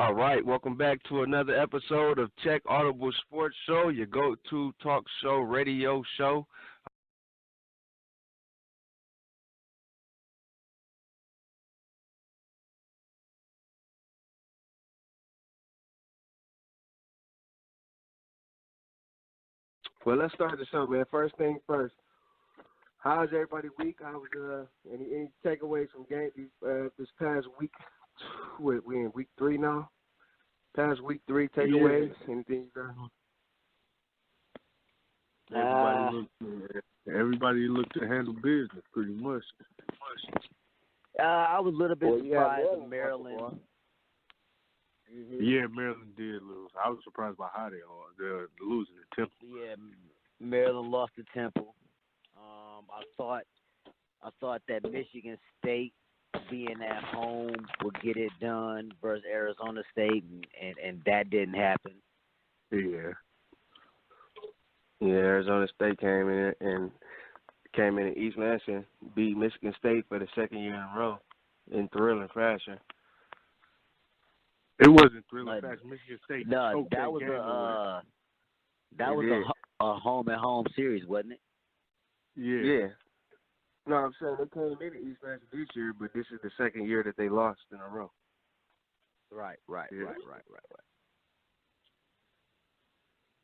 All right, welcome back to another episode of Check Audible Sports Show, your go-to talk show, radio show. Well, let's start the show, man. First thing first. How's everybody week? How was any takeaways from game this past week? We in week 3 now. Past week 3 takeaways. Anything you got? Everybody looked to handle business pretty much. I was a little bit surprised with Maryland. Yeah, Maryland did lose. I was surprised by how they're losing to Temple. Yeah, Maryland lost to Temple. I thought that Michigan State being at home would get it done versus Arizona State, and that didn't happen. Yeah. Yeah, Arizona State came in East Lansing, beat Michigan State for the second year in a row in thrilling fashion. It wasn't thrilling fashion. Michigan State. No, that was a home and home series, wasn't it? Yeah. No, I'm saying they came in East Lansing this year, but this is the second year that they lost in a row. Right.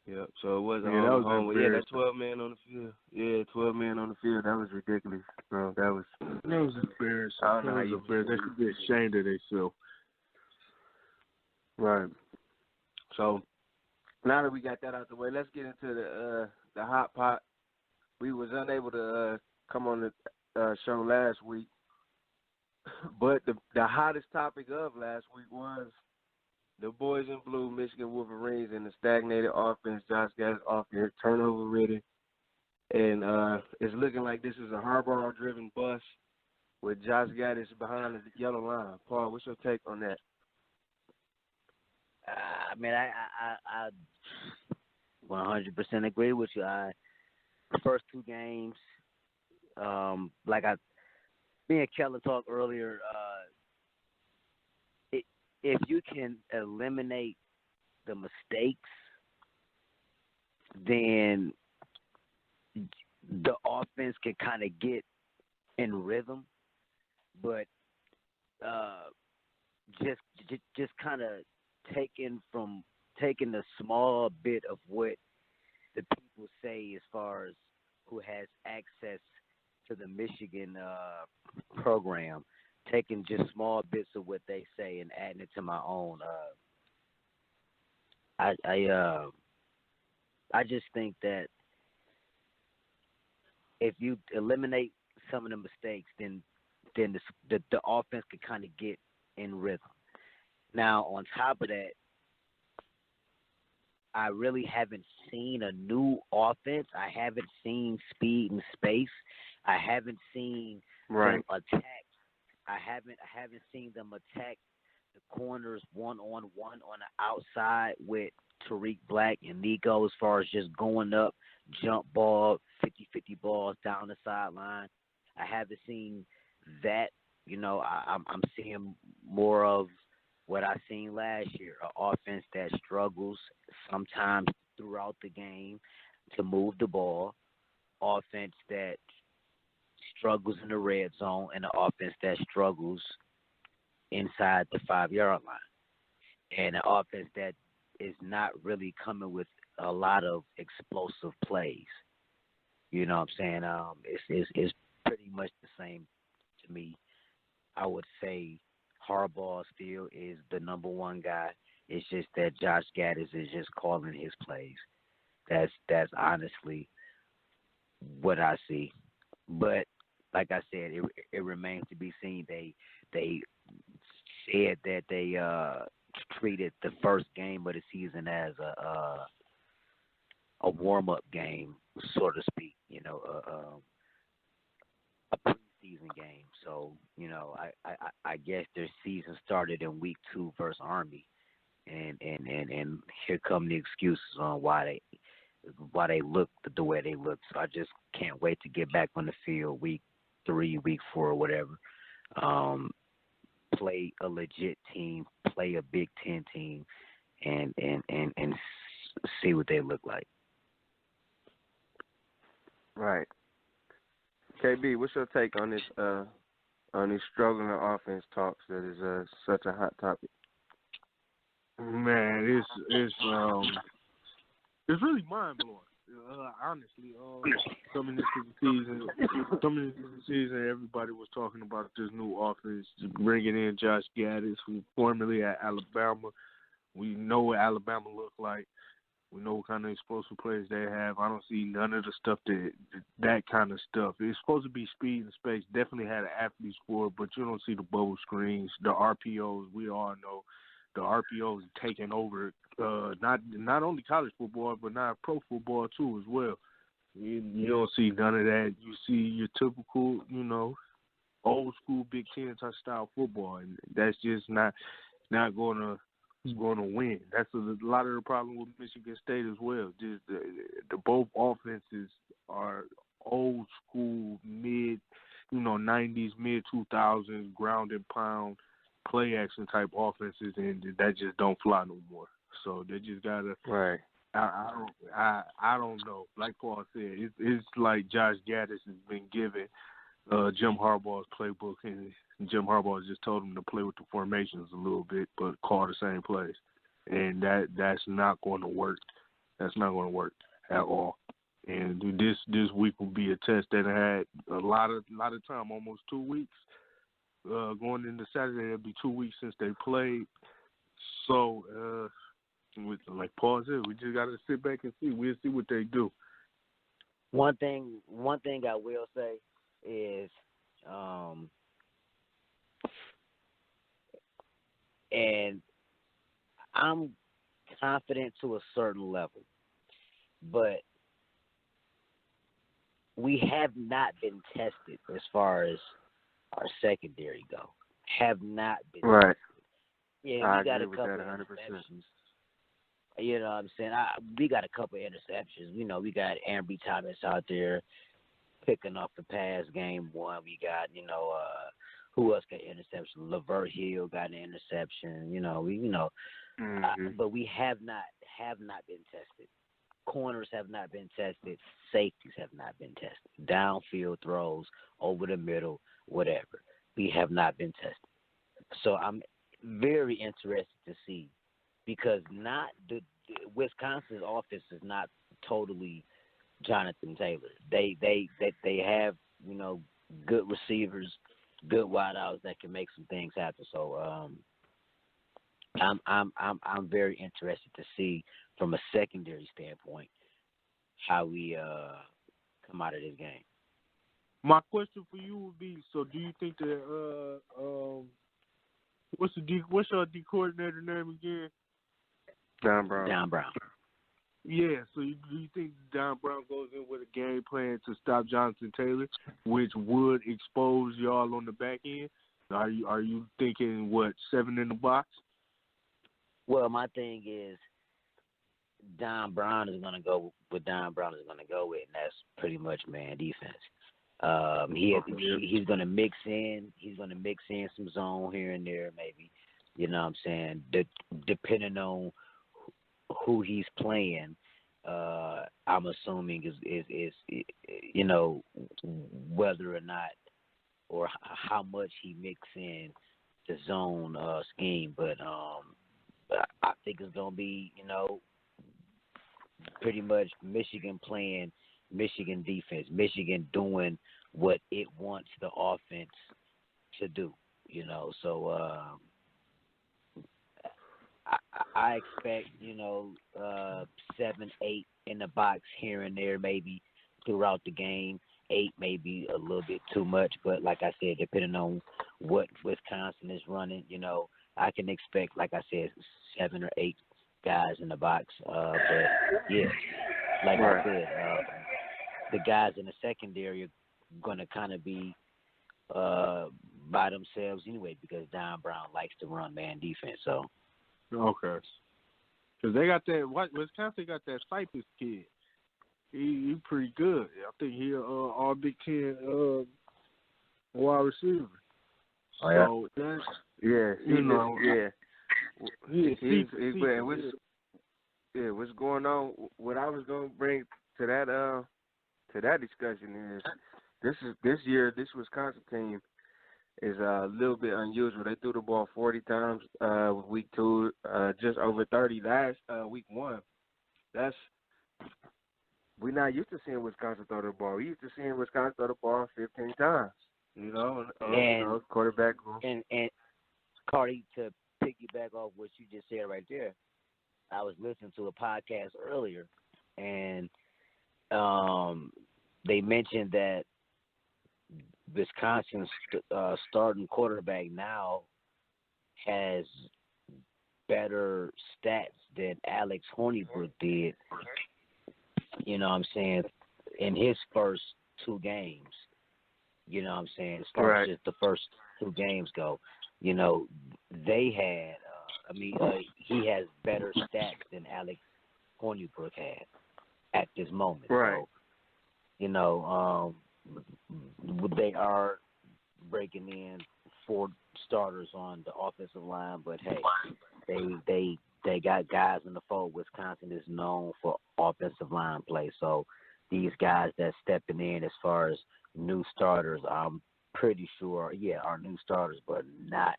Yep. So it wasn't home. Yeah, that's 12 men on the field. Yeah, 12 men on the field. That was ridiculous, bro. That was embarrassing. I don't know how you They should be ashamed of themselves. Right. So now that we got that out the way, let's get into the hot pot. We was unable to come on the show last week, but the hottest topic of last week was the boys in blue, Michigan Wolverines, and the stagnated offense. Josh Gaddis offense, turnover ridden, and it's looking like this is a Harbaugh-driven bust with Josh Gaddis behind the yellow line. Paul, what's your take on that? I mean, I 100% agree with you. The first 2 games, me and Keller talked earlier, if you can eliminate the mistakes, then the offense can kind of get in rhythm. But just kind of taking the small bit of what the people say as far as who has access to the Michigan program, taking just small bits of what they say and adding it to my own. I just think that if you eliminate some of the mistakes, then the offense can kind of get in rhythm. Now, on top of that, I really haven't seen a new offense. I haven't seen speed and space. I haven't seen them attack. I haven't seen them attack the corners one-on-one on the outside with Tariq Black and Nico as far as just going up, jump ball, 50-50 balls down the sideline. I haven't seen that. I'm seeing more of what I seen last year, an offense that struggles sometimes throughout the game to move the ball, offense that struggles in the red zone, and an offense that struggles inside the 5-yard line, and an offense that is not really coming with a lot of explosive plays. You know what I'm saying? It's pretty much the same to me. I would say Harbaugh still is the number one guy. It's just that Josh Gaddis is just calling his plays. That's honestly what I see. But like I said, it remains to be seen. They said that they treated the first game of the season as a warm-up game, so to speak. A preseason game. So, I guess their season started in week 2 versus Army, and here come the excuses on why they look the way they look. So I just can't wait to get back on the field week 3, week 4, or whatever. Play a legit team, play a Big Ten team and see what they look like. Right. KB, what's your take on this on these struggling offense talks that is such a hot topic? Man, it's really mind blowing. Honestly, coming into the season, everybody was talking about this new offense, bringing in Josh Gaddis, who formerly at Alabama. We know what Alabama looked like. We know what kind of explosive players they have. I don't see none of the stuff that kind of stuff. It's supposed to be speed and space. Definitely had an athlete score, but you don't see the bubble screens, the RPOs. We all know the RPOs taking over. Not only college football, but now pro football too as well. You don't see none of that. You see your typical, old school Big Ten type style football, and that's just not going to win. That's a lot of the problem with Michigan State as well. Just the both offenses are old school, mid 90s, mid 2000s, ground and pound, play action type offenses, and that just don't fly no more. So they just gotta. Right. I don't know. Like Paul said, it's like Josh Gaddis has been given Jim Harbaugh's playbook, and Jim Harbaugh just told him to play with the formations a little bit, but call the same plays, and that's not going to work. That's not going to work at all. And this week will be a test that had a lot of time, almost 2 weeks. Going into Saturday, it'll be 2 weeks since they played. So, like Paul said, we just got to sit back and see. We'll see what they do. One thing I will say is, and I'm confident to a certain level, but we have not been tested as far as our secondary go. Have not been right. tested. Yeah, we got a couple of 100%. interceptions. You know what I'm saying? We got a couple of interceptions. We got Ambry Thomas out there picking up the pass game one. We got, who else got interception? Lavert Hill got an interception. But we have not been tested. Corners have not been tested. Safeties have not been tested. Downfield throws, over the middle, whatever. We have not been tested. So I'm very interested to see, because not the Wisconsin's offense is not totally Jonathan Taylor. They have good receivers, good wideouts that can make some things happen. So I'm very interested to see from a secondary standpoint how we come out of this game. My question for you would be: so, do you think that what's your D coordinator name again? Don Brown. Yeah, so do you think Don Brown goes in with a game plan to stop Jonathan Taylor, which would expose y'all on the back end? Are you thinking 7 in the box? Well, my thing is Don Brown is going to go with Don Brown is going to go with, and that's pretty much man defense. He's going to mix in. He's going to mix in some zone here and there, maybe. You know what I'm saying? Depending on who he's playing, I'm assuming is whether or not or how much he mix in the zone scheme. But I think it's gonna be pretty much Michigan playing Michigan defense, Michigan doing what it wants the offense to do. So. I expect, 7, 8 in the box here and there, maybe throughout the game. 8 may be a little bit too much, but like I said, depending on what Wisconsin is running, I can expect, like I said, 7 or 8 guys in the box. But yeah, like I said, the guys in the secondary are going to kind of be by themselves anyway, because Don Brown likes to run man defense. So. Okay. Because they got that, Wisconsin got that Cypress kid. He pretty good. I think he all Big Ten wide receiver. Oh, yeah. So that's, yeah, What's going on? What I was gonna bring to that discussion is this year this Wisconsin team is a little bit unusual. They threw the ball 40 times week 2, just over 30 last week 1. We're not used to seeing Wisconsin throw the ball. We used to seeing Wisconsin throw the ball 15 times. And quarterback. And Cardi, to piggyback off what you just said right there, I was listening to a podcast earlier, and they mentioned that Wisconsin's starting quarterback now has better stats than Alex Hornibrook did, you know what I'm saying, in his first 2 games. You know what I'm saying? As far as just the first 2 games go, you know, they had, he has better stats than Alex Hornibrook had at this moment. Right. So, you know, they are breaking in 4 starters on the offensive line, but hey, they got guys in the fold. Wisconsin is known for offensive line play, so these guys that's stepping in as far as new starters, I'm pretty sure, are new starters, but not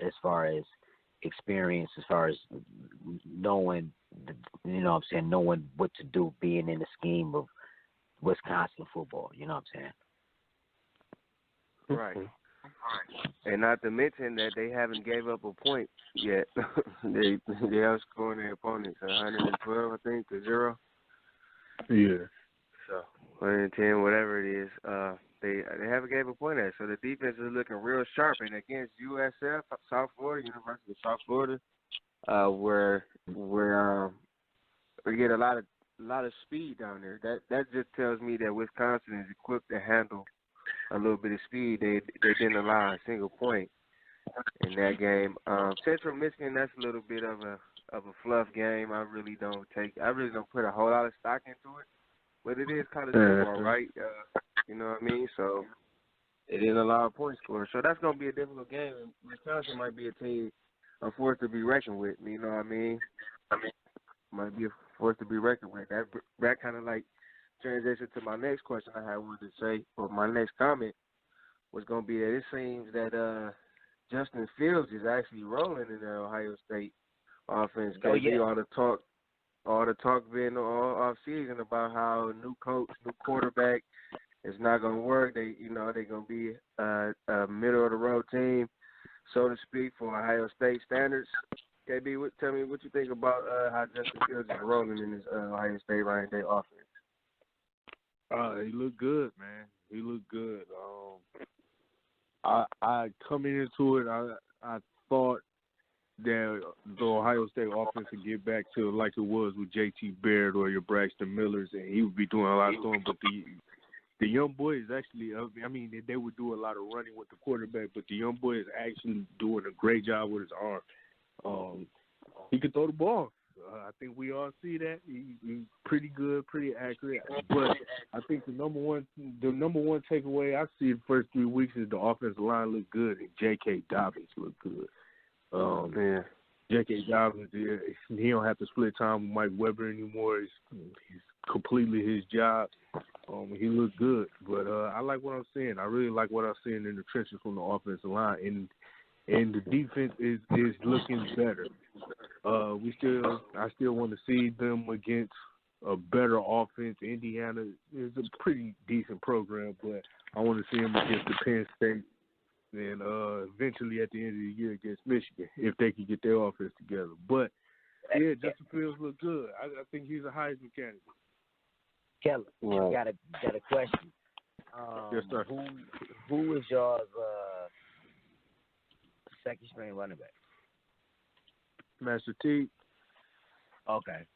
as far as experience, as far as knowing, you know what I'm saying, knowing what to do, being in the scheme of Wisconsin football, you know what I'm saying? Right. And not to mention that they haven't gave up a point yet. they outscoring their opponents 112, I think, to 0. Yeah. So 110, whatever it is, they haven't gave a point at. So the defense is looking real sharp. And against USF, South Florida, University of South Florida, where we get a lot of speed down there. That just tells me that Wisconsin is equipped to handle a little bit of speed. They didn't allow a single point in that game. Central Michigan, that's a little bit of a fluff game. I really don't put a whole lot of stock into it. But it is college football, right? You know what I mean? So it didn't allow a point score. So that's going to be a difficult game. And Wisconsin might be a team, a force to be reckoned with. You know what I mean? Might be a force to be reckoned with. That kind of like transition to my next question I had wanted to say, or my next comment was going to be that it seems that Justin Fields is actually rolling in the Ohio State offense. Oh, yeah. All the talk been all off season about how new coach, new quarterback is not going to work. They're going to be a middle of the road team, so to speak, for Ohio State standards. KB, tell me what you think about how Justin Fields is rolling in this Ohio State Ryan Day offense. He looked good, man. He looked good. I coming into it, I thought that the Ohio State offense would get back to like it was with J.T. Barrett or your Braxton Millers, and he would be doing a lot of throwing. But the young boy is actually, they would do a lot of running with the quarterback, but the young boy is actually doing a great job with his arm. He can throw the ball. I think we all see that. He's pretty good, pretty accurate. But I think the number one takeaway I see the first 3 weeks is the offensive line looked good and J.K. Dobbins looked good. J.K. Dobbins, he don't have to split time with Mike Weber anymore. He's completely his job. He looked good. But I like what I'm seeing. I really like what I'm seeing in the trenches from the offensive line. And the defense is looking better. I still want to see them against a better offense. Indiana is a pretty decent program, but I want to see them against the Penn State and eventually at the end of the year against Michigan if they can get their offense together. But yeah, Justin Fields look good. I think he's a Heisman candidate. Kelly, got a question. Yes, sir. Who is y'all's second string running back? Master T. Okay.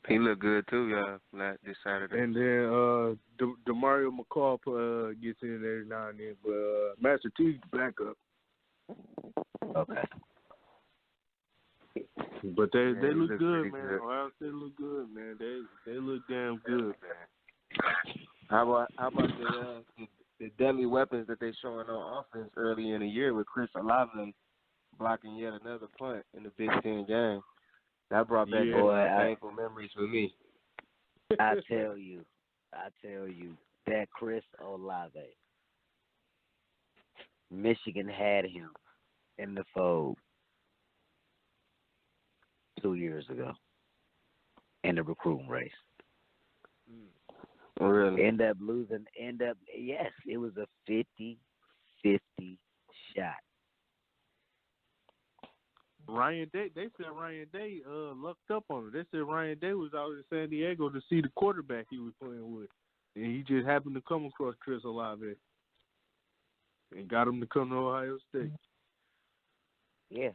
He looked good too, this Saturday. And then DeMario McCall gets in every now and then, but Master T's backup. Okay. But they look good, man. Ohio State look good, man. They look damn good, man. How about the deadly weapons that they showing on offense early in the year with Chris Olave blocking yet another punt in the Big Ten game. That brought back painful memories for me. I tell you, that Chris Olave, Michigan had him in the fold 2 years ago in the recruiting race. Really? Yes, it was a 50-50 shot. Ryan Day, they said Ryan Day lucked up on it. They said Ryan Day was out in San Diego to see the quarterback he was playing with. And he just happened to come across Chris Olave and got him to come to Ohio State. Yeah.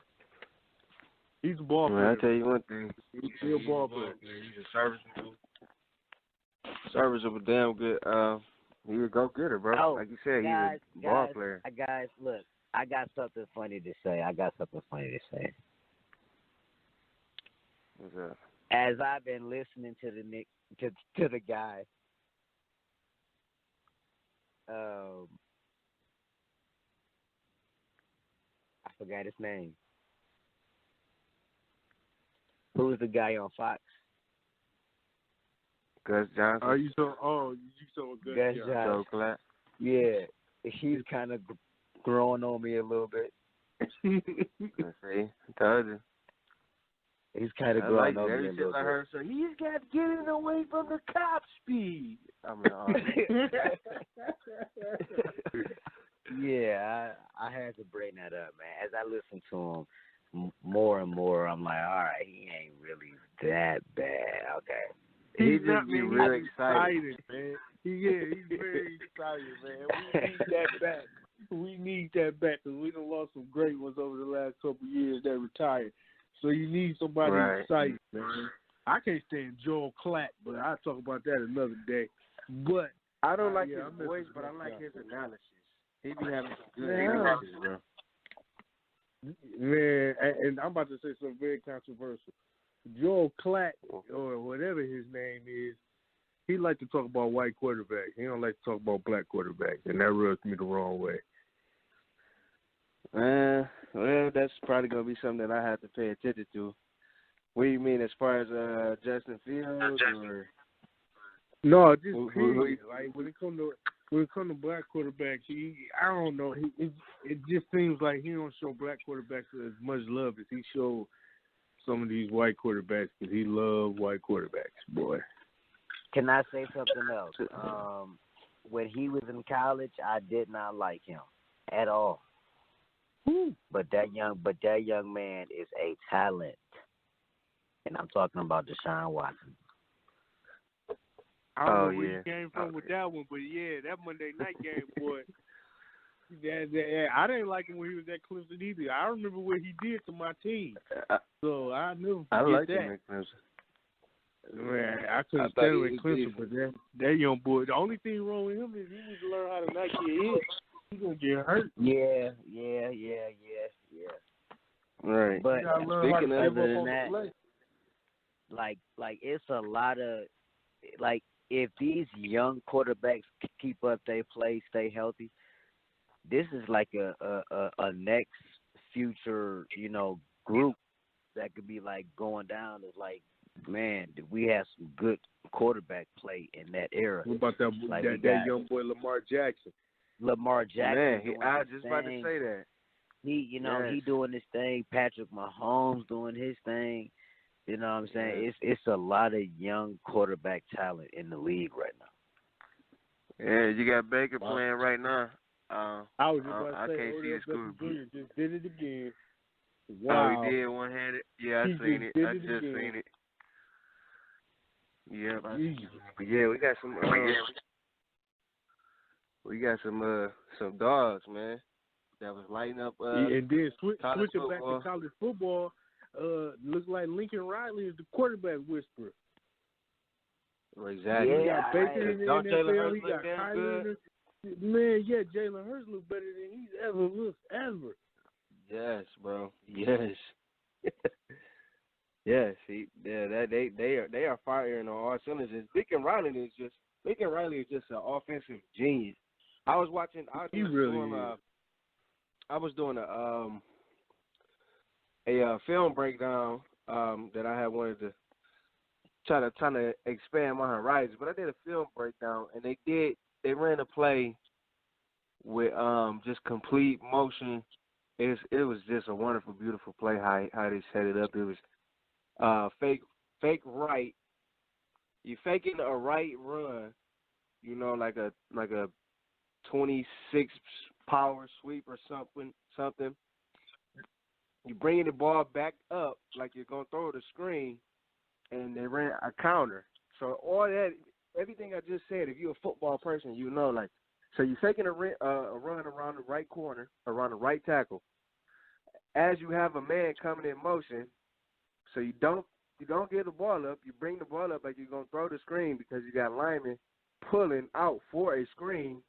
He's a ball player. Well, I'll tell you one thing. He's a ball player. He's a serviceable, damn good. He a go-getter, bro. Oh, like you said, guys, he's a ball player. Guys, look, I got something funny to say. What's up? As I've been listening to the guy, I forgot his name. Who's the guy on Fox? Gus Johnson. You saw Gus Johnson. So yeah, he's kind of growing on me a little bit. Let's see. Told you. He's kind of growing on me a every little I bit. heard, so he's got to get it away from the cop speed. I mean, yeah, I had to bring that up, man. As I listen to him more and more, I'm like, all right, he ain't really that bad. Okay. He's just be real excited, man. He's very excited, man. We need that back because we done lost some great ones over the last couple of years that retired. So you need somebody excited, man. I can't stand Joel Klatt, but I'll talk about that another day. But I don't like his voice, but I like his analysis. He be having some good analysis, bro. Man, and I'm about to say something very controversial. Joel Klatt, or whatever his name is, he like to talk about white quarterbacks. He don't like to talk about black quarterbacks, and that rubs me the wrong way. Well, that's probably gonna be something that I have to pay attention to. What do you mean, as far as Justin Fields, or? No, just period. Like when it comes to black quarterbacks, I don't know. It just seems like he don't show black quarterbacks as much love as he showed some of these white quarterbacks, because he loved white quarterbacks, boy. Can I say something else? When he was in college, I did not like him at all. But that young man is a talent, and I'm talking about Deshaun Watson. I don't know where he came from with that one, but yeah, that Monday night game, boy. I didn't like him when he was at Clemson either. I remember what he did to my team, so I never forget I like that. him at Clemson. Man, I couldn't stand him at Clemson, but that young boy. The only thing wrong with him is he needs to learn how to not get hit. He's gonna get hurt. Yeah. Right. But speaking of that, like it's a lot of like if these young quarterbacks keep up their play, stay healthy, this is like a next future, group that could be like going down as like, man, we have some good quarterback play in that era. What about that young boy Lamar Jackson? Lamar Jackson. Man, I was just about to say that. He doing his thing. Patrick Mahomes doing his thing. You know what I'm saying? It's a lot of young quarterback talent in the league right now. Yeah, you got Baker playing right now. I was just about to say, can't see his school. Just did it again. Wow. Oh, he did one-handed? Yeah, I seen it. I just seen it. Yeah, we got some. We got some dogs, man, that was lighting up. And then switching back football. to college football, looks like Lincoln Riley is the quarterback whisperer. Well, exactly. Yeah, he got Baker in the Don't NFL. Jalen Hurts He got look damn Kyler good? Man, yeah, Jalen Hurts look better than he's ever looked ever. Yes, bro. Yes. Yes. They are firing on all cylinders. Lincoln Riley is just an offensive genius. I was doing a film breakdown that I had wanted to trying to expand my horizons, but I did a film breakdown, and they ran a play with just complete motion. It was just a wonderful, beautiful play. How they set it up. It was fake right. You faking a right run, like a 26 power sweep or something. You bringing the ball back up like you're gonna throw the screen, and they ran a counter. So all that, everything I just said, if you're a football person, like, so you're faking a run around the right corner, around the right tackle, as you have a man coming in motion. So you don't get the ball up. You bring the ball up like you're gonna throw the screen because you got linemen pulling out for a screen,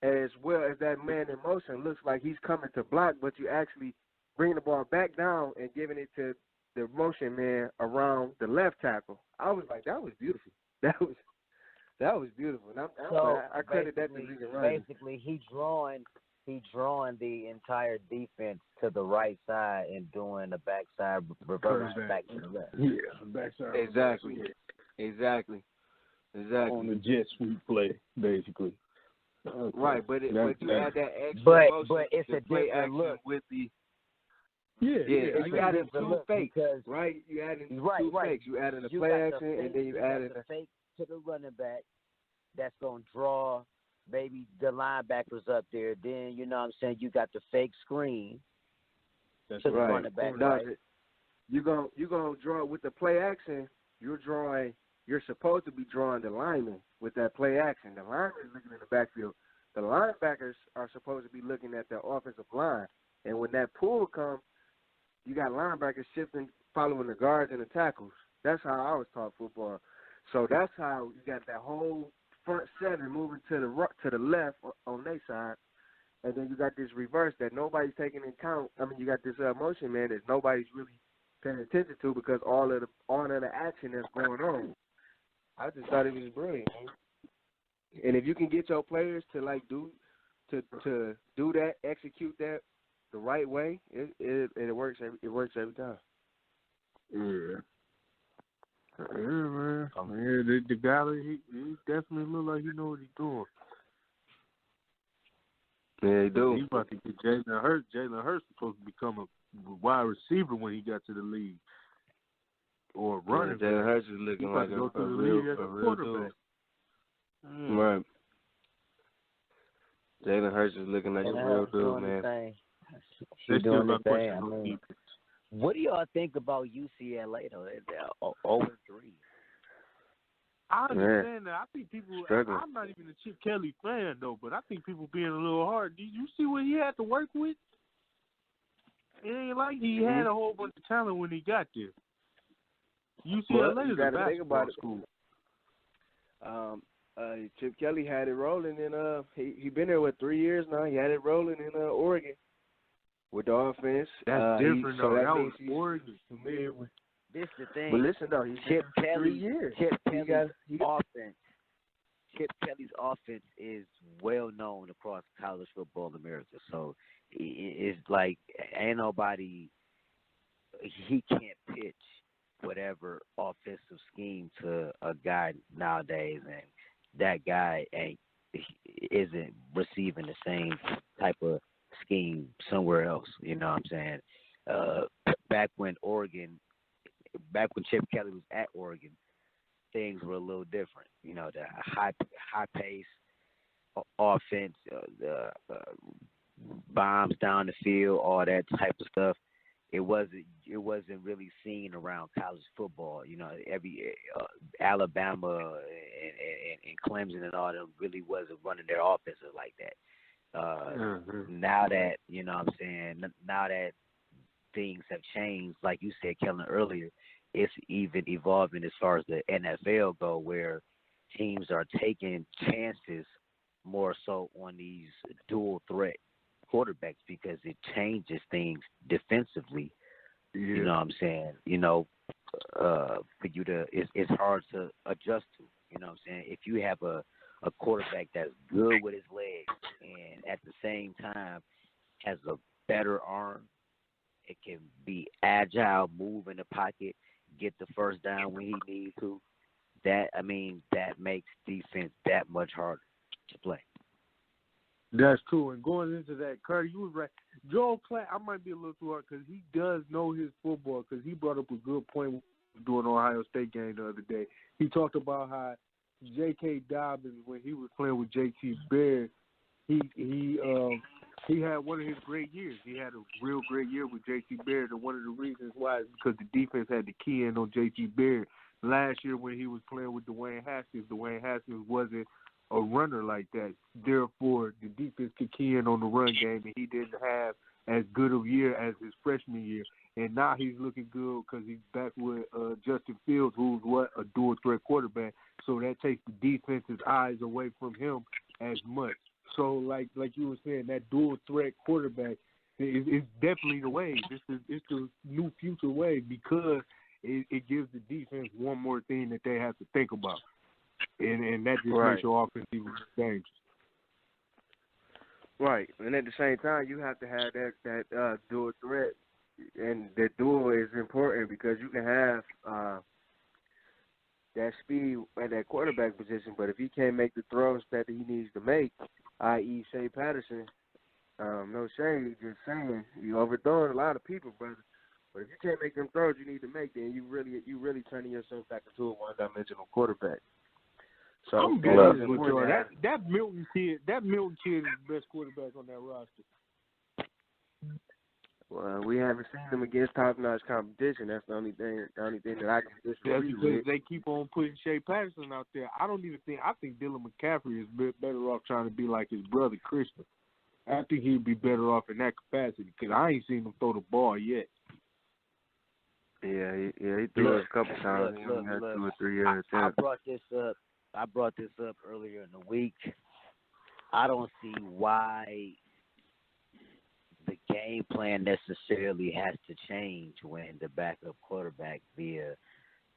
as well as that man in motion looks like he's coming to block, but you actually bring the ball back down and giving it to the motion man around the left tackle. I was like, that was beautiful. That was beautiful. And I credit that to Regan Ryan. Basically, he drawing the entire defense to the right side and doing the backside reverse back to the left. Yeah, backside. Exactly. On the jet sweep play, basically. Okay. Right, but you add that extra motion, but it's a different look with the. Yeah. You added two fakes, right? You added two fakes. You added a play action, and then you added a fake to the running back. That's gonna draw maybe the linebackers up there. Then you got the fake screen to the running back. Right? You're gonna draw with the play action. You're supposed to be drawing the lineman with that play action. The lineman is looking in the backfield. The linebackers are supposed to be looking at the offensive line. And when that pull comes, you got linebackers shifting, following the guards and the tackles. That's how I was taught football. So that's how you got that whole front seven moving to the left on their side, and then you got this reverse that nobody's taking into account. I mean, you got this motion man that nobody's really paying attention to because all of the action that's going on. I just thought it was brilliant, man. And if you can get your players to do that, execute that the right way, it works. It works every time. Yeah. Yeah, man. The guy, he definitely look like he know what he's doing. Yeah, he do. He's about to get Jalen Hurts. Jalen Hurts supposed to become a wide receiver when he got to the league. Or running. Yeah, Jalen Hurts is looking like a real dude. Right. Jalen Hurts is looking like a real dude, man. She's doing the thing. I mean, what do y'all think about UCLA though? They're 0-3. I understand that. I think people. I'm not even a Chip Kelly fan though, but I think people being a little hard. Did you see what he had to work with? It ain't like he had a whole bunch of talent when he got there. UCLA is a basketball school. Chip Kelly had it rolling, and he been there 3 years now. He had it rolling in Oregon with the offense. That's different though. That was Oregon. This the thing. But listen though, he's Chip Kelly. 3 years. Chip Kelly's offense. Chip Kelly's offense is well known across college football America. So it's like ain't nobody. He can't pitch whatever offensive scheme to a guy nowadays, and that guy isn't receiving the same type of scheme somewhere else. You know what I'm saying? Back when Chip Kelly was at Oregon, things were a little different. You know, the high pace offense, the bombs down the field, all that type of stuff. It wasn't really seen around college football. You know, every Alabama and Clemson and all them really wasn't running their offenses like that. Now that now that things have changed, like you said, Kellen, earlier, it's even evolving as far as the NFL go, where teams are taking chances more so on these dual threat quarterbacks because it changes things defensively. Yeah. You know what I'm saying? For you to, it's hard to adjust to. You know what I'm saying? If you have a quarterback that's good with his legs and at the same time has a better arm, It can be agile, move in the pocket, get the first down when he needs to. That makes defense that much harder to play. That's true. And going into that, Carter, you was right. Joel Klatt, I might be a little too hard because he does know his football because he brought up a good point during the Ohio State game the other day. He talked about how J.K. Dobbins, when he was playing with J.T. Baird, he had one of his great years. He had a real great year with J.T. Baird, and one of the reasons why is because the defense had to key in on J.T. Baird. Last year when he was playing with Dwayne Haskins wasn't a runner like that. Therefore, the defense could key in on the run game, and he didn't have as good of a year as his freshman year. And now he's looking good because he's back with Justin Fields, who's a dual-threat quarterback. So that takes the defense's eyes away from him as much. So, like you were saying, that dual-threat quarterback is definitely the wave. It's the new future wave because it gives the defense one more thing that they have to think about. And that just makes your offense even dangerous. Right. And at the same time, you have to have that dual threat. And the dual is important because you can have that speed at that quarterback position, but if he can't make the throws that he needs to make, i.e. Shea Patterson, no shade, just saying, you overthrowing a lot of people, brother. But if you can't make them throws you need to make, then you really turning yourself back into a one-dimensional quarterback. So I'm good with you. That Milton kid is the best quarterback on that roster. Well, we haven't seen them against top-notch competition. That's the only thing that I can disagree with. That's because they keep on putting Shea Patterson out there. I think Dylan McCaffrey is better off trying to be like his brother Christian. I think he'd be better off in that capacity because I ain't seen him throw the ball yet. Yeah, he threw it a couple times. He only had 2 or 3 years. I brought this up earlier in the week. I don't see why the game plan necessarily has to change when the backup quarterback via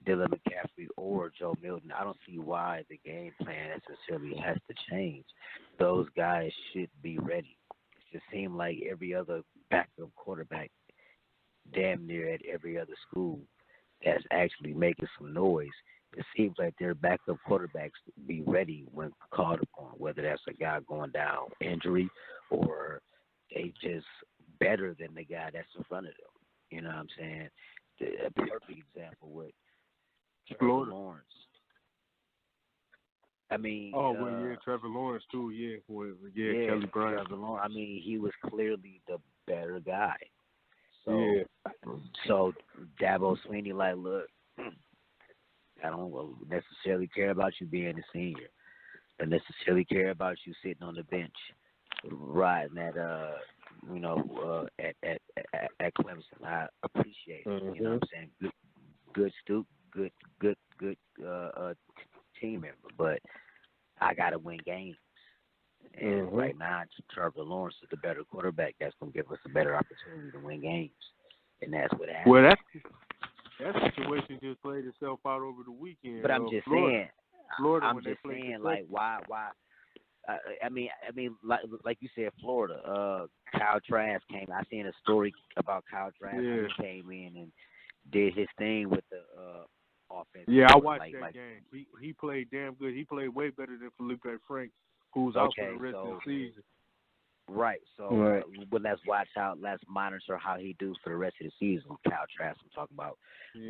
Dylan McCaffrey or Joe Milton. I don't see why the game plan necessarily has to change. Those guys should be ready. It just seems like every other backup quarterback damn near at every other school that's actually making some noise. It seems like their backup quarterbacks be ready when called upon, whether that's a guy going down injury or they just better than the guy that's in front of them. You know what I'm saying? A perfect example with Trevor Lawrence. I mean, Trevor Lawrence too. Kelly Bryant. Trevor Lawrence. He was clearly the better guy. So Dabo Swinney, like, look, I don't necessarily care about you being a senior. I don't necessarily care about you sitting on the bench, riding at at Clemson. I appreciate it. You know what I'm saying? Good team member, but I gotta win games. And right now, Trevor Lawrence is the better quarterback. That's going to give us a better opportunity to win games. And that's what happened. Well, that situation just played itself out over the weekend. But I'm just Florida, saying, like, why? Like you said, Florida. Kyle Trask came. I seen a story about Kyle Trask when he came in and did his thing with the offense. Yeah, I watched that game. He played damn good. He played way better than Felipe Franks, who's out for the rest of the season. Right. So, but let's watch out. Let's monitor how he do for the rest of the season. Kyle Trask, I'm talking about.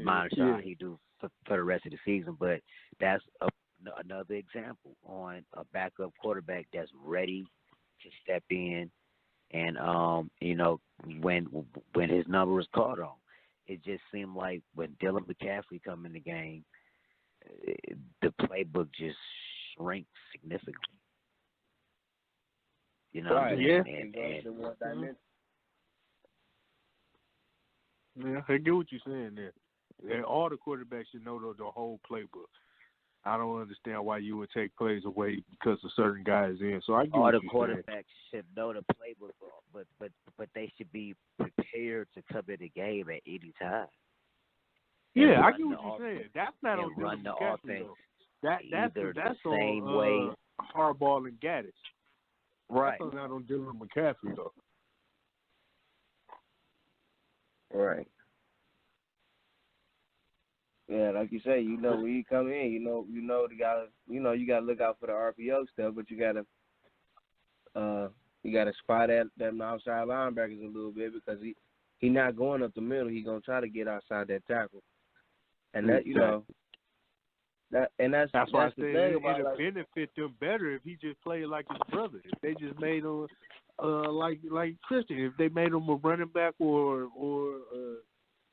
Monitor how he do for the rest of the season. But that's another example on a backup quarterback that's ready to step in, and when his number is called on. It just seemed like when Dylan McCaffrey come in the game, the playbook just shrinks significantly. You know what I'm saying? I get what you're saying there. And all the quarterbacks should know the whole playbook. I don't understand why you would take plays away because a certain guy is in. So I get all what the you're quarterbacks saying. should know the playbook, but they should be prepared to cover the game at any time. Yeah, I get what you're saying. That's not on run the McCaffrey, offense. That's the same on way Harbaugh and Gaddis. Right. That's not on Dylan McCaffrey though. Right. Yeah, like you say, when you come in, you gotta look out for the RPO stuff, but you gotta spot at them outside linebackers a little bit because he not going up the middle. He gonna try to get outside that tackle, and that that's why I the say thing about it'll benefit them better if he just played like his brother. If they just made him like Christian, if they made him a running back or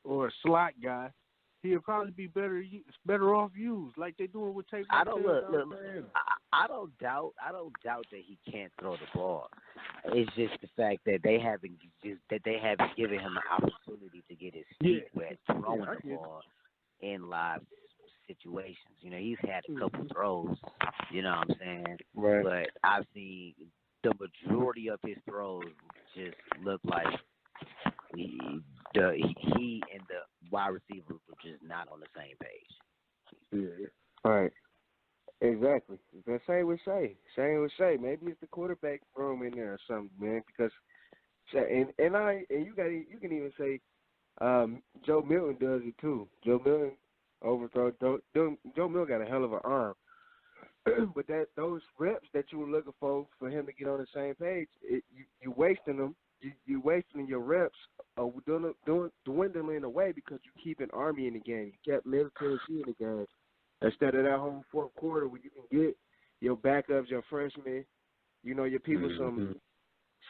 a slot guy, he'll probably be better off used like they doing with Tate. I don't I don't doubt that he can't throw the ball. It's just the fact that they haven't given him an opportunity to get his feet wet throwing the ball in live situations. He's had a couple throws, you know what I'm saying? Right. But I've seen the majority of his throws just look like he and the wide receivers were just not on the same page. Yeah. Right. Exactly. The same with Shea. Maybe it's the quarterback room in there or something, man. Because you can even say Joe Milton does it too. Joe Milton overthrow. Joe Milton got a hell of an arm, but those reps that you were looking for him to get on the same page, you wasting them. You wasting your reps, dwindling away because you keep an Army in the game. You kept Middle Tennessee in the game. Instead of that whole fourth quarter where you can get your backups, your freshmen, your people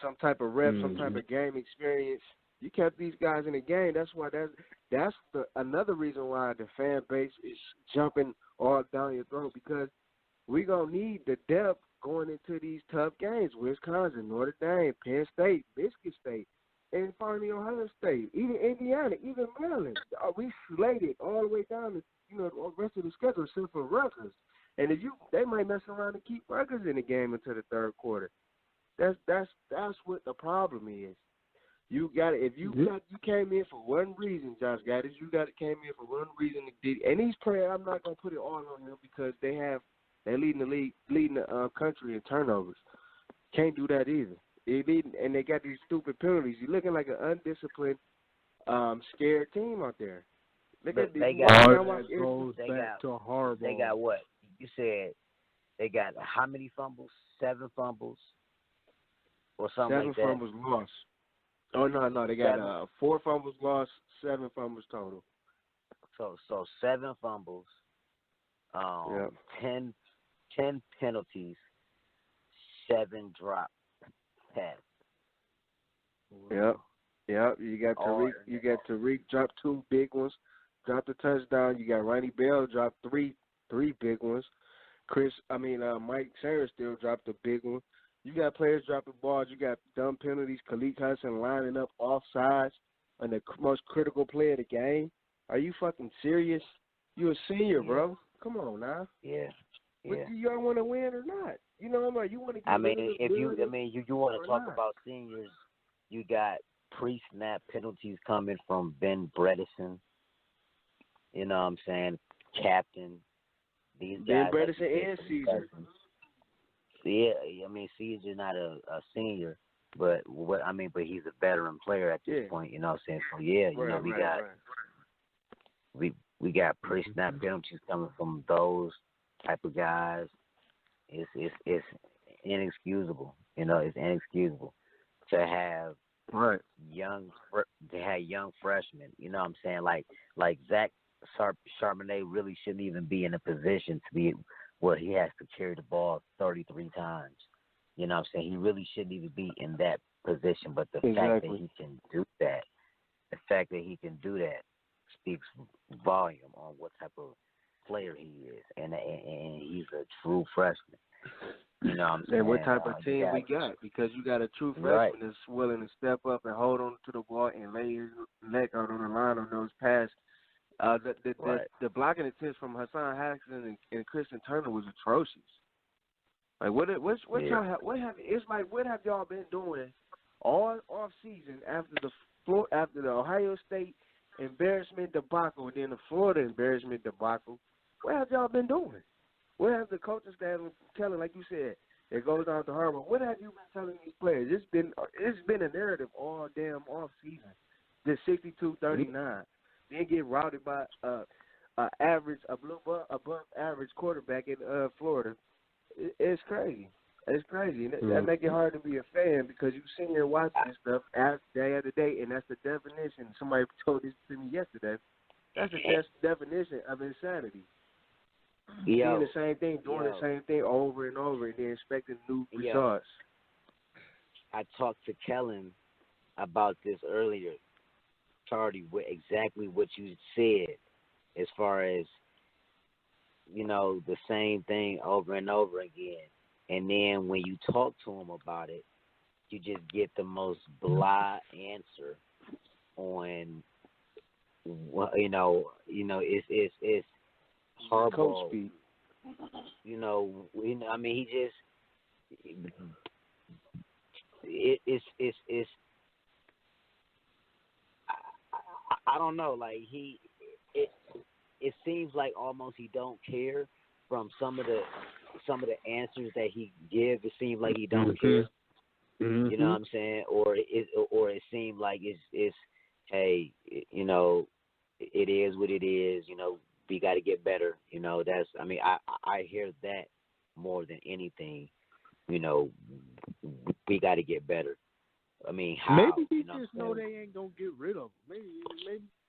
some type of rep, some type of game experience. You kept these guys in the game. That's why that's another reason why the fan base is jumping all down your throat because we're going to need the depth going into these tough games. Wisconsin, Notre Dame, Penn State, Michigan State, and finally Ohio State, even Indiana, even Maryland. We slated all the way down to the rest of the schedule except for Rutgers. And they might mess around and keep Rutgers in the game until the third quarter. That's what the problem is. You got it. If you came in for one reason, Josh Gaddis, came in for one reason. And these players, I'm not gonna put it all on them because they're leading the country in turnovers. Can't do that either. And they got these stupid penalties. You're looking like an undisciplined, scared team out there. They got what? You said they got how many fumbles? 7 fumbles or something like that? 7 fumbles lost. Oh, no, they got 4 fumbles lost, 7 fumbles total. So 7 fumbles, 10 penalties, 7 drop passes. Yep. You got Tariq drop 2 big ones, dropped a touchdown. You got Ronnie Bell dropped three big ones. Mike Sanders still dropped a big one. You got players dropping balls. You got dumb penalties. Khalid Hudson lining up off sides on the most critical play of the game. Are you fucking serious? You a senior, bro. Come on now. Yeah. But do y'all want to win or not? You want to get you want to talk about seniors, you got pre-snap penalties coming from Ben Bredesen. You know what I'm saying? Captain. These guys. Ben Bredesen and Caesar. Yeah, Caesar's not a senior, but he's a veteran player at this point. You know what I'm saying? So we got pre-snap penalties coming from those type of guys. It's inexcusable. It's inexcusable to have young freshmen. You know what I'm saying? Like Zach Charbonnet really shouldn't even be in a position to be where he has to carry the ball 33 times. You know what I'm saying? He really shouldn't even be in that position. But the fact that he can do that speaks volume on what type of player he is. And he's a true freshman. You know what I'm saying? And what type of team we got? Because you got a true freshman that's willing to step up and hold on to the ball and lay his neck out on the line on those passes. The blocking attempts from Hassan Jackson and Christian Turner was atrocious. Like what have y'all been doing all off season after the Ohio State embarrassment debacle and then the Florida embarrassment debacle? What have y'all been doing? What have the coaching staff been telling? Like you said, it goes down to Harvard. What have you been telling these players? It's been a narrative all damn off season. Just 62-39. Then get routed by above average quarterback in Florida. It's crazy. It's crazy. That make it hard to be a fan because you sitting there watching this stuff day after day, and that's the definition. Somebody told this to me yesterday. That's the definition of insanity. Doing the same thing, the same thing over and over, and then expecting new results. I talked to Kellen about this earlier, Tardy, with exactly what you said, as far as, the same thing over and over again. And then when you talk to him about it, you just get the most blah answer on, it's horrible. Coach speak. I mean, he just, it's I don't know, like it seems like almost he don't care from some of the answers that he gives. It seems like he don't care. You know what I'm saying? Or it seemed like it's hey, it is what it is. We got to get better. That's, I mean, I hear that more than anything. We got to get better. I mean, how? Maybe he just know they ain't gonna get rid of him. Maybe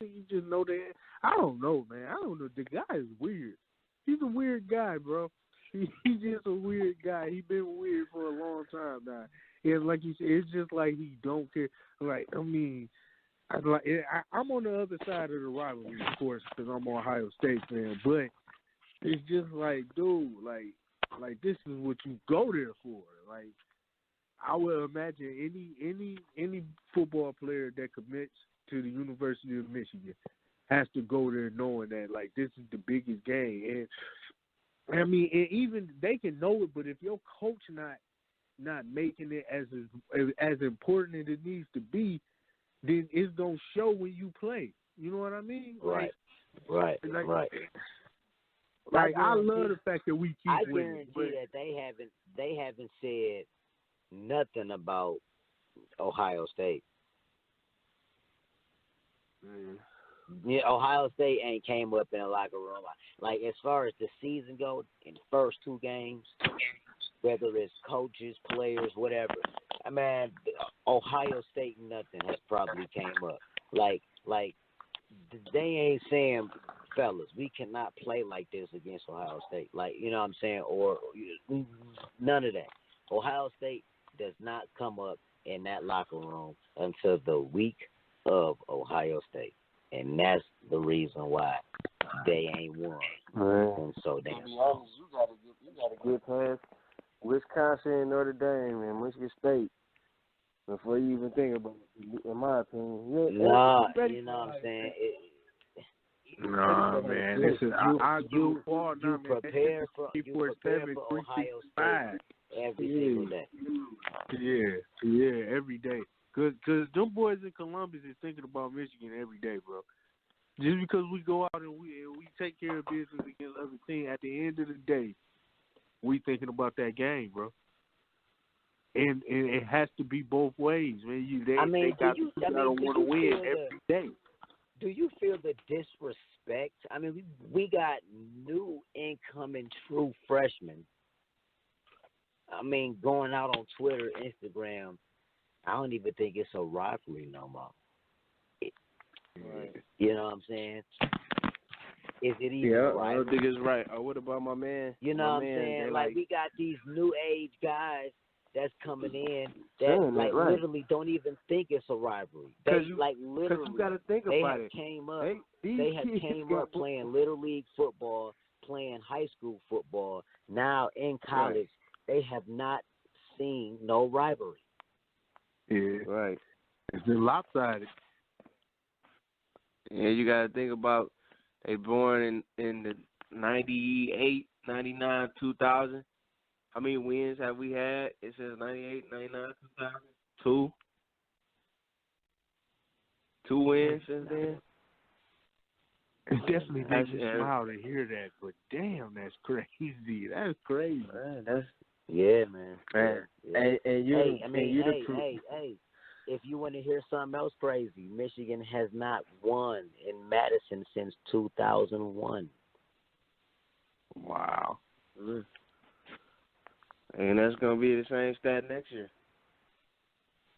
he just know they. I don't know, man. I don't know. The guy is weird. He's a weird guy, bro. He's just a weird guy. He's been weird for a long time now. And like you said, it's just like he don't care. Like, I mean, I'm on the other side of the rivalry, of course, because I'm an Ohio State fan. But it's just like, dude, like this is what you go there for. Like, I would imagine any football player that commits to the University of Michigan has to go there knowing that, like, this is the biggest game. And I mean, and even they can know it, but if your coach not making it as important as it needs to be, then it's gonna show when you play. You know what I mean? Right. Like, I love the fact that we keep winning. I guarantee that they haven't said nothing about Ohio State. Yeah, Ohio State ain't came up in a locker room. Like, as far as the season goes, in the first two games, whether it's coaches, players, whatever, I mean, Ohio State nothing has probably came up. Like they ain't saying, fellas, we cannot play like this against Ohio State. Like, you know what I'm saying? Or none of that. Ohio State does not come up in that locker room until the week of Ohio State. And that's the reason why they ain't won. And so damn. You gotta get past Wisconsin and Notre Dame and Michigan State before you even think about it, in my opinion. You know what I'm saying? No, man. Listen, you prepare for Ohio State every single day. Yeah, every day. Cause them boys in Columbus is thinking about Michigan every day, bro. Just because we go out and we take care of business against other teams, at the end of the day, we thinking about that game, bro. And it has to be both ways, man. They got to want to win every day. Do you feel the disrespect? I mean, we got new incoming true freshmen. I mean, going out on Twitter, Instagram, I don't even think it's a rivalry no more. Right. You know what I'm saying? Is it even right? I don't think it's right. What about my man? You know what I'm saying? Like, we got these new age guys that's coming in that literally don't even think it's a rivalry. They literally, you gotta think about it. They have came up playing little league football, playing high school football. Now in college, they have not seen no rivalry. Yeah, right. It's been lopsided. Yeah, you got to think about they born in the 98, 99, 2000. How many wins have we had? It says 98, 99, 2000. Two wins since then. It definitely makes me smile to hear that, but damn, that's crazy. That's crazy. Man, yeah, man. Man. Yeah. And you, hey, if you want to hear something else crazy, Michigan has not won in Madison since 2001. Wow. Mm. And that's gonna be the same stat next year.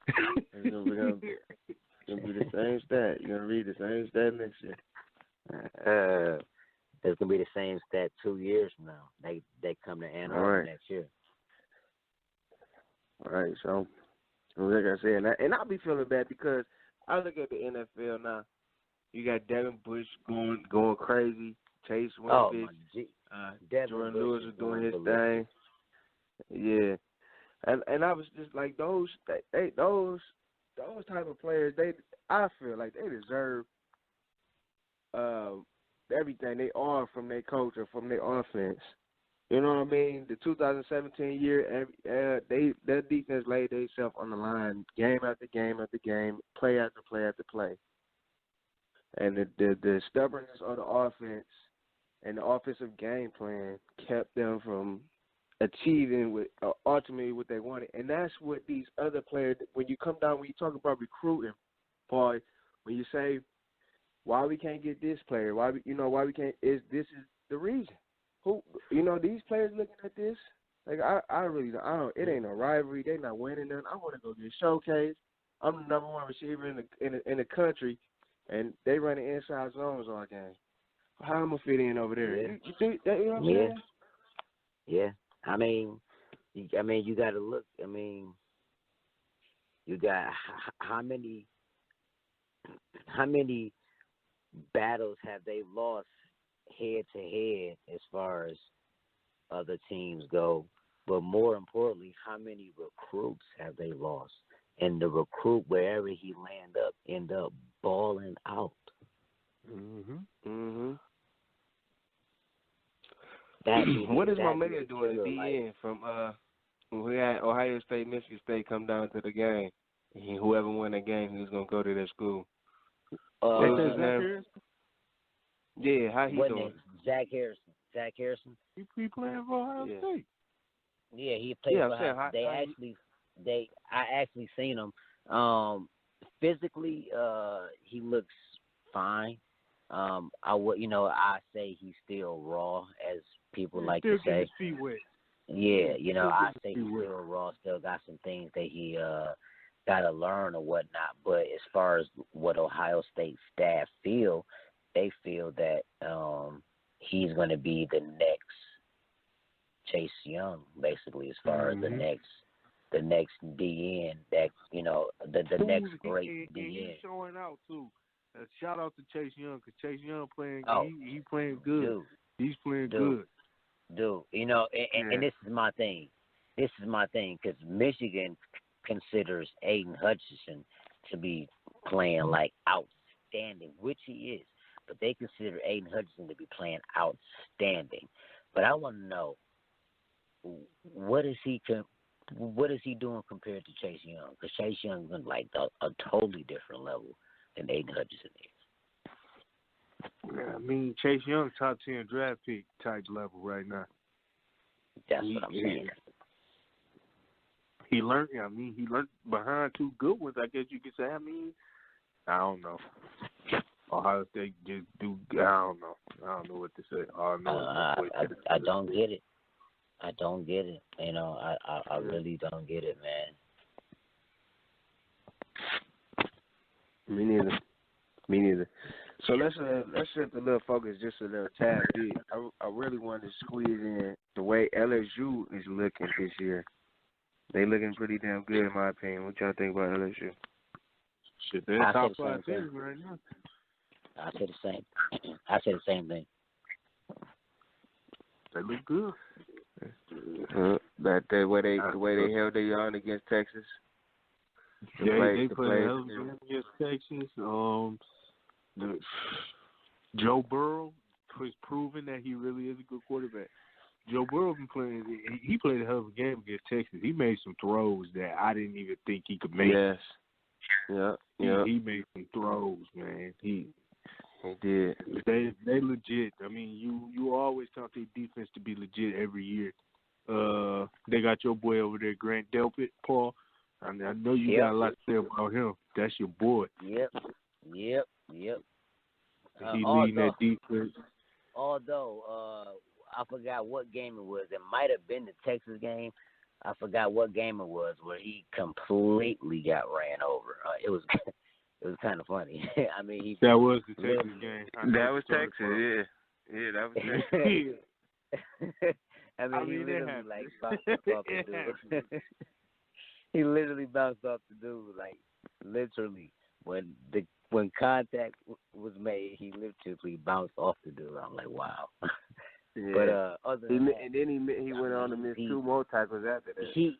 It's gonna be the same stat. You're gonna read the same stat next year. It's gonna be the same stat 2 years from now. They come to Ann Arbor next year. All right, so like I said, and I'll be feeling bad because I look at the NFL now. You got Devin Bush going crazy, Chase Winovich, Jordan Lewis is doing his thing. Yeah, and I was just like those type of players. I feel like they deserve everything they are from their coach or from their offense. You know what I mean? The 2017 year, their defense laid themselves on the line, game after game after game, play after play after play. And the stubbornness of the offense and the offensive game plan kept them from achieving ultimately what they wanted. And that's what these other players, when you talk about recruiting, Paul, when you say why we can't get this player, why we can't, this is the reason. These players looking at this, like I really don't. It ain't no rivalry. They not winning none. I want to go get showcased. I'm the number one receiver in the country, and they running inside zones all game. How am I fit in over there? Yeah. You know what I'm saying? Yeah. I mean, you got to look. I mean, you got how many battles have they lost head to head as far as other teams go? But more importantly, how many recruits have they lost? And the recruit, wherever he end up balling out. What is my man doing at the end from we had Ohio State, Michigan State come down to the game? And whoever won that game, he was gonna go to their school. His name? Yeah, how he doing? Zach Harrison. He playing for Ohio State. Yeah, he played for Ohio State. I actually seen him. Physically, he looks fine. I say he's still raw, as people like to say. Yeah, I say he's still raw. Still got some things that he got to learn or whatnot. But as far as what Ohio State staff feel, they feel that he's going to be the next Chase Young, basically, as far as the next DN, that the next great DN. He's showing out too. Shout out to Chase Young, because Chase Young playing. He playing good. Dude, he's playing good. Dude, and this is my thing. Because Michigan considers Aiden Hutchinson to be playing like outstanding, which he is. But they consider Aiden Hutchinson to be playing outstanding. But I want to know, what is he doing compared to Chase Young? Because Chase Young is on like a totally different level than Aiden Hutchinson is. Yeah, I mean, Chase Young, top 10 draft pick type level right now. That's what I'm saying. He learned behind two good ones, I guess you could say. I mean, I don't know. Ohio State just do. I don't know. I don't know what to say. I don't get it. I don't get it. I really don't get it, man. Me neither. So let's shift a little focus just a little tad bit. I really wanted to squeeze in the way LSU is looking this year. They looking pretty damn good in my opinion. What y'all think about LSU? Shit, they're top 5 teams right now. I say the same thing. They look good. The way they held their own against Texas. They played against Texas. Joe Burrow has proven that he really is a good quarterback. Joe Burrow been playing. He played a hell of a game against Texas. He made some throws that I didn't even think he could make. Yes. Yeah. He made some throws, man. He did. They legit. I mean, you always count their defense to be legit every year. They got your boy over there, Grant Delpit, Paul. I know you got a lot to say about him. That's your boy. Yep. He leading that defense. Although, I forgot what game it was. It might have been the Texas game. I forgot what game it was where he completely got ran over. It was kind of funny. I mean, that was the Texas game. That was Texas, yeah. Yeah, that was Texas. I mean, he literally like bounced off the dude. He literally bounced off the dude, like literally. When contact was made, he literally bounced off the dude. I'm like, wow. Yeah. But other than that, and then he went on to miss 2 more tackles after that. He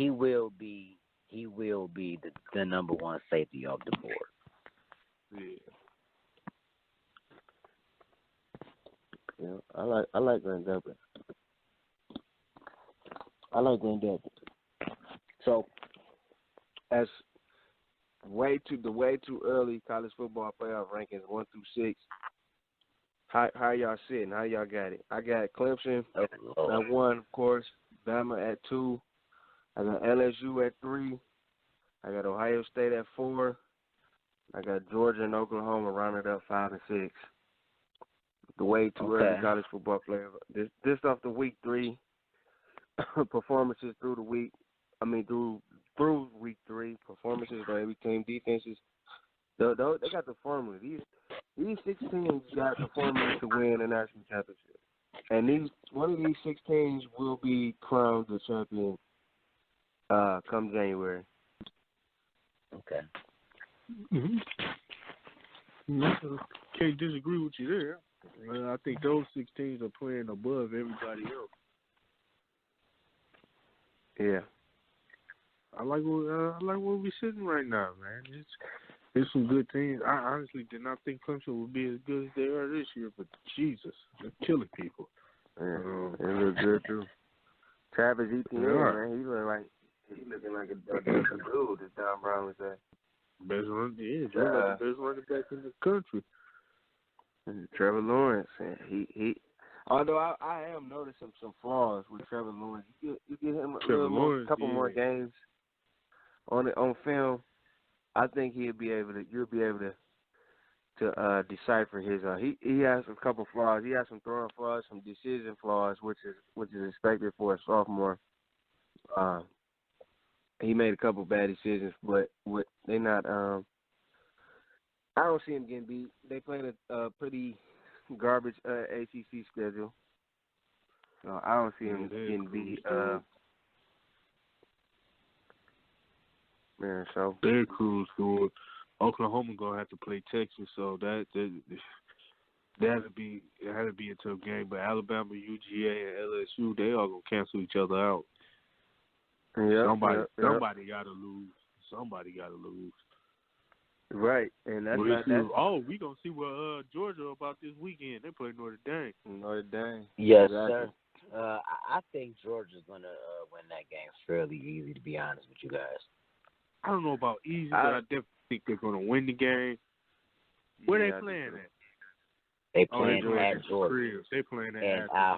will be the number one safety off the board. Yeah, I like Grant Delpit. So, as way too early college football playoff rankings 1 through 6. How y'all sitting? How y'all got it? I got Clemson at 1, of course. Bama at 2. I got LSU at 3. I got Ohio State at 4. I got Georgia and Oklahoma rounded up 5 and 6. The way too early college football playoff. This off the week 3 performances through the week. I mean through week 3 performances by every team, defenses. They got the formula. These 6 teams got the formula to win a national championship, and one of these 6 teams will be crowned the champion come January. Okay. Can't disagree with you there. I think those 6 teams are playing above everybody else. Yeah. I like where we're sitting right now, man. It's some good teams. I honestly did not think Clemson would be as good as they are this year, but Jesus, they're killing people. Yeah, they look good too. Travis Etienne, man, he's looking like a dude, as Don Brown would say. Best running back in the country. Trevor Lawrence, and he. Although I am noticing some flaws with Trevor Lawrence. You get him a couple more games on film. I think you'll be able to decipher his. He has a couple flaws. He has some throwing flaws, some decision flaws, which is expected for a sophomore. He made a couple bad decisions, but they not. I don't see him getting beat. They played a pretty garbage ACC schedule, so I don't see him getting beat. Man, so they're cruise good. Oklahoma gonna have to play Texas, so that had to be a tough game. But Alabama, UGA, and LSU, they all gonna cancel each other out. Somebody gotta lose. Somebody gotta lose. Right, and that's we gonna see what Georgia about this weekend. They play Notre Dame. Yes, exactly. Sir. I think Georgia's gonna win that game fairly easy. To be honest with you guys. I don't know about easy, but I definitely think they're going to win the game. Where they playing at? They playing at Georgia. They playing at and I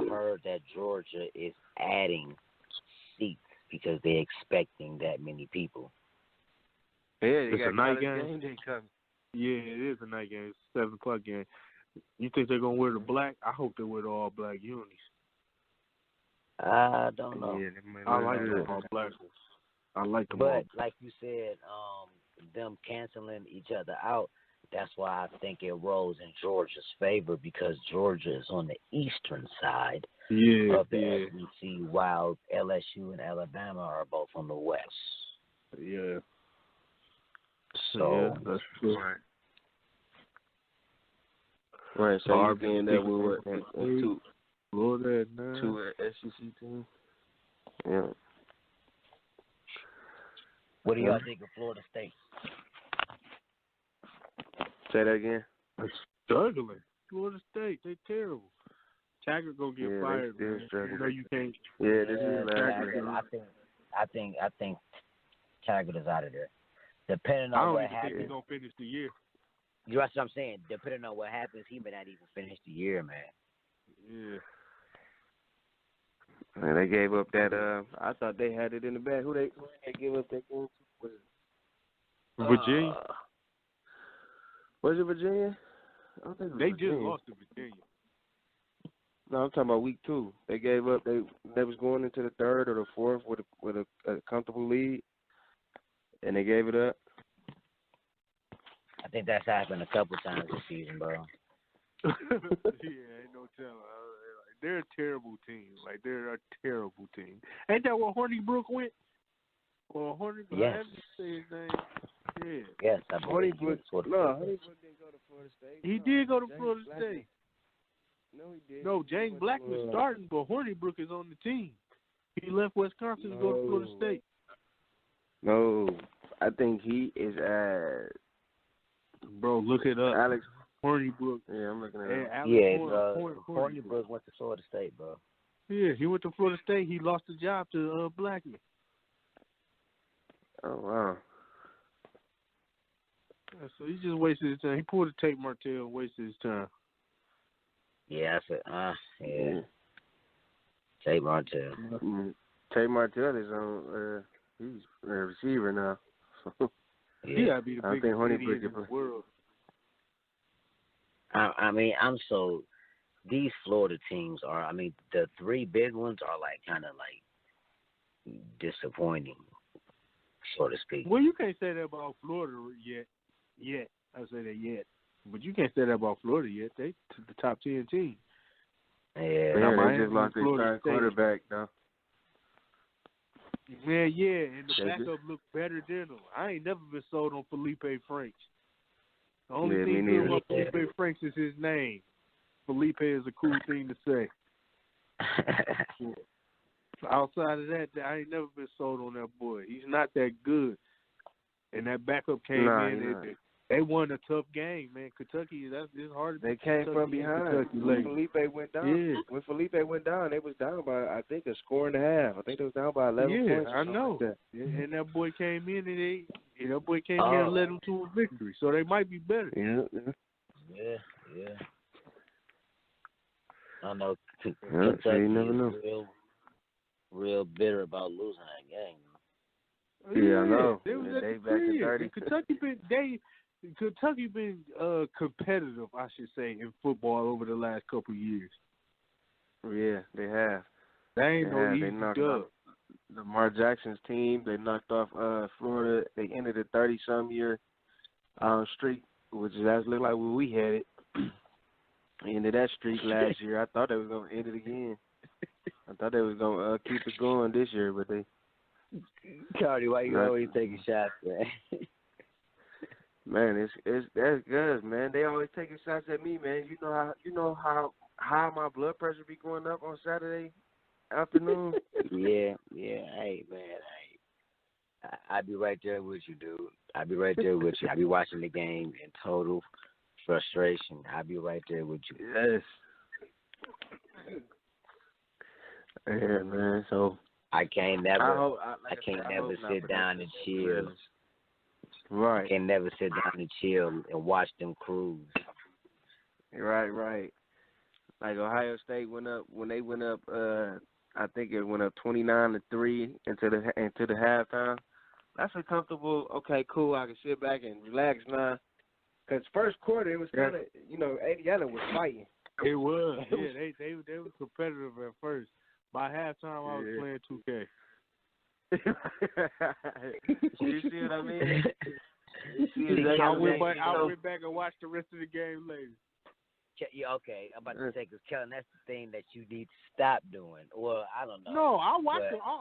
heard that Georgia is adding seats because they're expecting that many people. Yeah, it's a night game. Yeah, it is a night game. It's a 7:00 game. You think they're going to wear the black? I hope they wear the all black unis. I don't know. Yeah, I like the all black ones. I like them. But like you said, them canceling each other out, that's why I think it rolls in Georgia's favor because Georgia is on the eastern side of the SEC, while LSU and Alabama are both on the west. Yeah. So that's true. Right. So you're being that we were two Florida at 9. 2 SEC teams. Yeah. What do y'all think of Florida State? Say that again. They're struggling. Florida State, they're terrible. Taggart gonna get fired. No, you can't. Yeah, this is Taggart. I think Taggart is out of there. Depending on what happens, he's gonna finish the year. You know what I'm saying? Depending on what happens, he may not even finish the year, man. Yeah. And they gave up that. I thought they had it in the bag. Who they gave up that game to? Virginia. Was it Virginia? I don't think it was They Virginia. just lost to Virginia. No, I'm talking about week 2. They gave up. They was going into the 3rd or the 4th with a comfortable lead, and they gave it up. I think that's happened a couple times this season, bro. Yeah, ain't no telling. They're a terrible team. Like, they're a terrible team. Ain't that where Hornibrook went? Or Hornibrook? Yes. I have to say his name. Yeah. Yes, I believe. Hornibrook didn't go to Florida State. He did go to Florida State. No, he did. No, James Black was starting, but Hornibrook is on the team. He left Wisconsin to go to Florida State. No, I think he is at. Bro, look it up. Alex Hornibrook. Yeah, I'm looking at it. Hornibrook went to Florida State, bro. Yeah, he went to Florida State. He lost the job to Blackman. Oh, wow. So he just wasted his time. He pulled a Tate Martell and wasted his time. Yeah, I said, yeah. Tate Martell. Tate Martell is on, he's a receiver now. He gotta be the biggest idiot in the world. I mean, these Florida teams are, I mean, the 3 big ones are like kind of like disappointing, so to speak. Well, you can't say that about Florida yet. I say that yet. But you can't say that about Florida yet. They the top 10 team. Yeah, they just lost their starting quarterback, though. Man, yeah, and the backup looked better than him. I ain't never been sold on Felipe Franks. The only thing good about Felipe Franks is his name. Felipe is a cool thing to say. Outside of that, I ain't never been sold on that boy. He's not that good. And that backup came in. They won a tough game, man. Kentucky, it's hard to They came Kentucky from behind. When Felipe went down, they was down by, I think, a score and a half. I think they was down by 11 points. Yeah, I know. Like and that boy came in and led them to a victory. So they might be better. Yeah. I know Kentucky is real bitter about losing that game. Yeah, I know. They was they at back the to 30. Kentucky been competitive, I should say, in football over the last couple of years. Yeah, they have. They ain't no easy dub. Lamar Jackson's team, they knocked off Florida. They ended a 30-some year streak, which is actually like where we had it. Ended that streak last year. I thought they was going to end it again. I thought they was going to keep it going this year, but they. Cardi, why you always taking shots, man? Man, that's good, man. They always taking shots at me, man. You know how high my blood pressure be going up on Saturday afternoon. Yeah. Hey, man, I be right there with you, dude. I be right there with you. I be watching the game in total frustration. I be right there with you. Yes. Yeah, man. So I can't never sit down and chill. Right. I can never sit down and chill and watch them cruise. Right. Like Ohio State went up when they went up. I think it went up 29-3 into the halftime. That's a comfortable. Okay, cool. I can sit back and relax now. Cause first quarter it was kind of Indiana was fighting. It was. Yeah, they were competitive at first. By halftime, I was playing 2K. You see what I mean? I went back and watched the rest of the game later. Yeah, okay, I'm about to say, because Kellen, that's the thing that you need to stop doing. Well, I don't know. No, I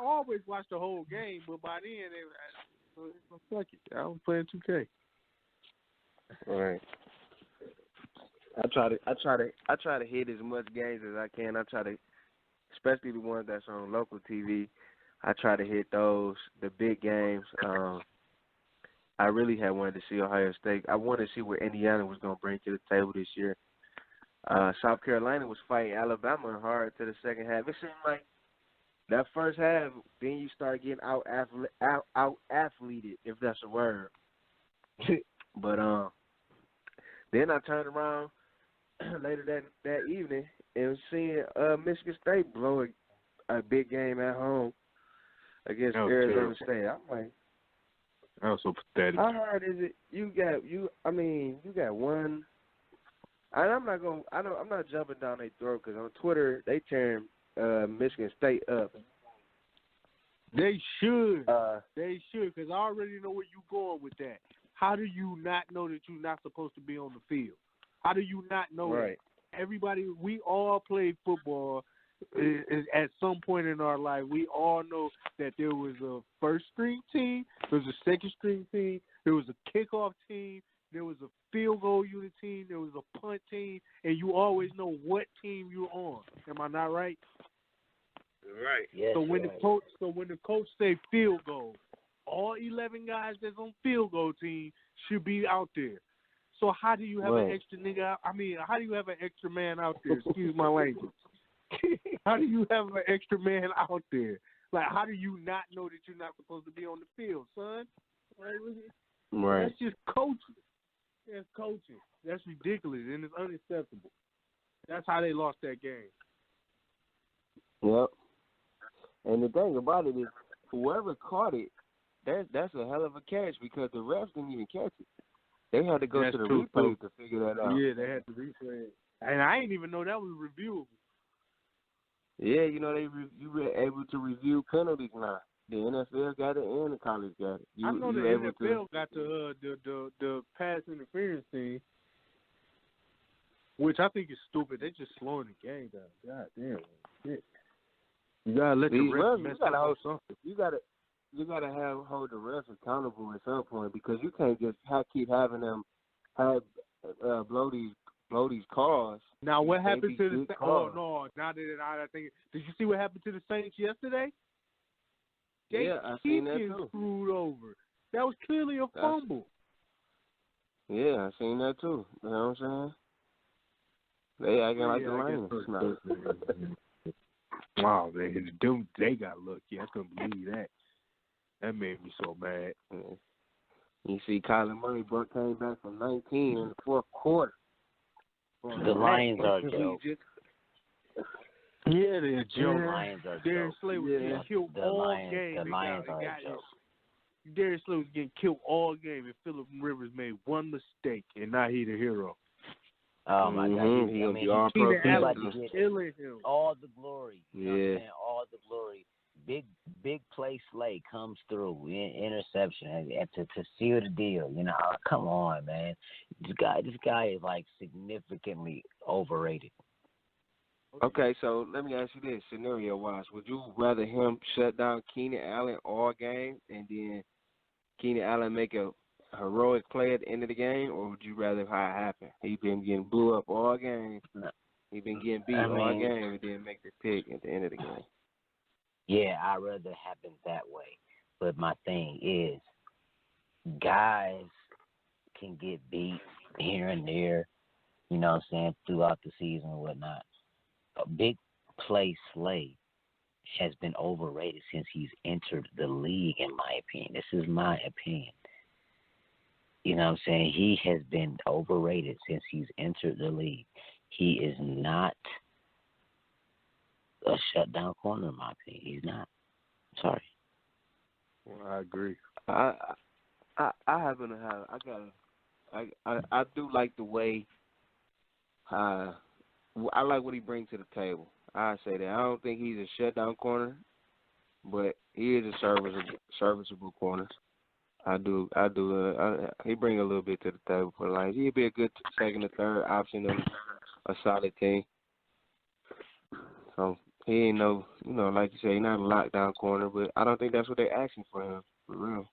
always watch the whole game, but by then, fuck it. I was playing 2K. All right. I try to hit as much games as I can. I try to, especially the ones that's on local TV. I try to hit those, the big games. I really had wanted to see Ohio State. I wanted to see what Indiana was going to bring to the table this year. South Carolina was fighting Alabama hard to the second half. It seemed like that first half, then you start getting out athleted, if that's a word. But then I turned around later that evening and was seeing Michigan State blow a big game at home against That was Arizona terrible. State. I'm like, That was so pathetic. how hard is it? You got one. And I'm not jumping down their throat because on Twitter they tearing Michigan State up. They should. They should, because I already know where you're going with that. How do you not know that you're not supposed to be on the field? How do you not know Right. that? Everybody, we all played football at some point in our life. We all know that there was a first-string team, there was a second-string team, there was a kickoff team, there was a field goal unit team, there was a punt team, and you always know what team you're on. Am I not right? Right. Yes, So when right. the coach say field goal, all 11 guys that's on field goal team should be out there. So how do you have an extra nigga out? I mean, how do you have an extra man out there? Excuse my language. How do you have an extra man out there? Like, how do you not know that you're not supposed to be on the field, son? Right. That's just coaching. That's coaching. That's ridiculous, and it's unacceptable. That's how they lost that game. Yep. And the thing about it is, whoever caught it, that's a hell of a catch because the refs didn't even catch it. They had to go That's to the true, replay too. to figure that out. Yeah, they had to replay it. And I didn't even know that was reviewable. Yeah, you know you were able to review penalties now. The NFL got it and the college got it. I know the able NFL got the pass interference thing, which I think is stupid. They're just slowing the game down. God damn, shit. You gotta let the refs mess up or something. You gotta hold the refs accountable at some point because you can't just keep having them blow these calls. Now what happened to the? Oh no! Now that I think, did you see what happened to the Saints yesterday? I seen that too. Screwed over. That was clearly a fumble. Yeah, I seen that too. You know what I'm saying? They acting like the Lions. Wow, they got lucky. I couldn't believe that. That made me so mad. Yeah. You see, Kyler Murray came back from 19 in the fourth quarter. The Lions are dope. Yeah, they're The joke. Lions are Darius dope. Slay was getting killed all game. The Lions are dope. Darius Slay was getting killed all game, and Phillip Rivers made one mistake, and now he's the hero. Oh my God! He's gonna be all pro. He's about to get all the glory. You know what I'm Yeah. saying? All the glory. Big play Slay comes through interception and to seal the deal. You know, come on, man. This guy is like significantly overrated. Okay, so let me ask you this, scenario-wise. Would you rather him shut down Keenan Allen all game and then Keenan Allen make a heroic play at the end of the game, or would you rather how it happen? He been getting blew up all game. He been getting beat all game and then make the pick at the end of the game. Yeah, I'd rather it happen that way. But my thing is, guys can get beat here and there, you know what I'm saying, throughout the season and whatnot. A big play Slay has been overrated since he's entered the league, in my opinion. This is my opinion. You know what I'm saying? He has been overrated since he's entered the league. He is not a shutdown corner, in my opinion. He's not. Sorry. Well, I agree. I do like the way I like what he brings to the table. I say that. I don't think he's a shutdown corner, but he is a serviceable corner. I do. He bring a little bit to the table for the Lions. He'd be a good second or third option on a solid team. So he ain't no, like you say, he's not a lockdown corner, but I don't think that's what they're asking for him, for real.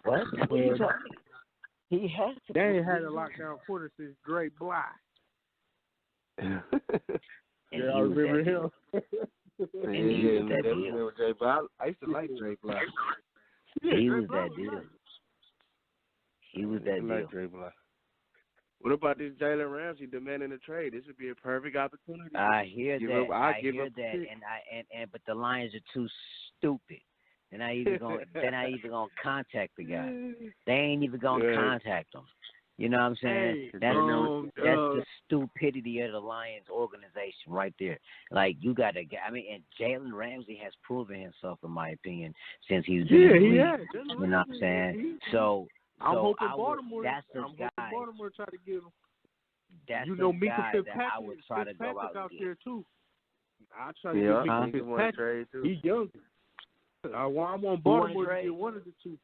What? What are you talking? He has to. They ain't had a lockdown corner since Dre Bly. And yeah, I remember him. I used to like Dre Bly. He was that deal. He was that deal. Like Dre Bly. What about this Jalen Ramsey demanding a trade? This would be a perfect opportunity. I hear that. I hear that, but the Lions are too stupid. They're not even gonna contact the guy. They ain't even gonna contact him. You know what I'm saying? Hey, That's the stupidity of the Lions organization right there. Like, you got to get, I mean, and Jalen Ramsey has proven himself, in my opinion, since he's been in the league. Has. You know what I'm saying? I'm hoping Baltimore. That's the I'm guy. hoping Baltimore try to get him. That's you know, the Mika guy Fitzpatrick, that I would try to go out there too. I try to get Mika Fitzpatrick. He's young. I want Baltimore to get one of the two.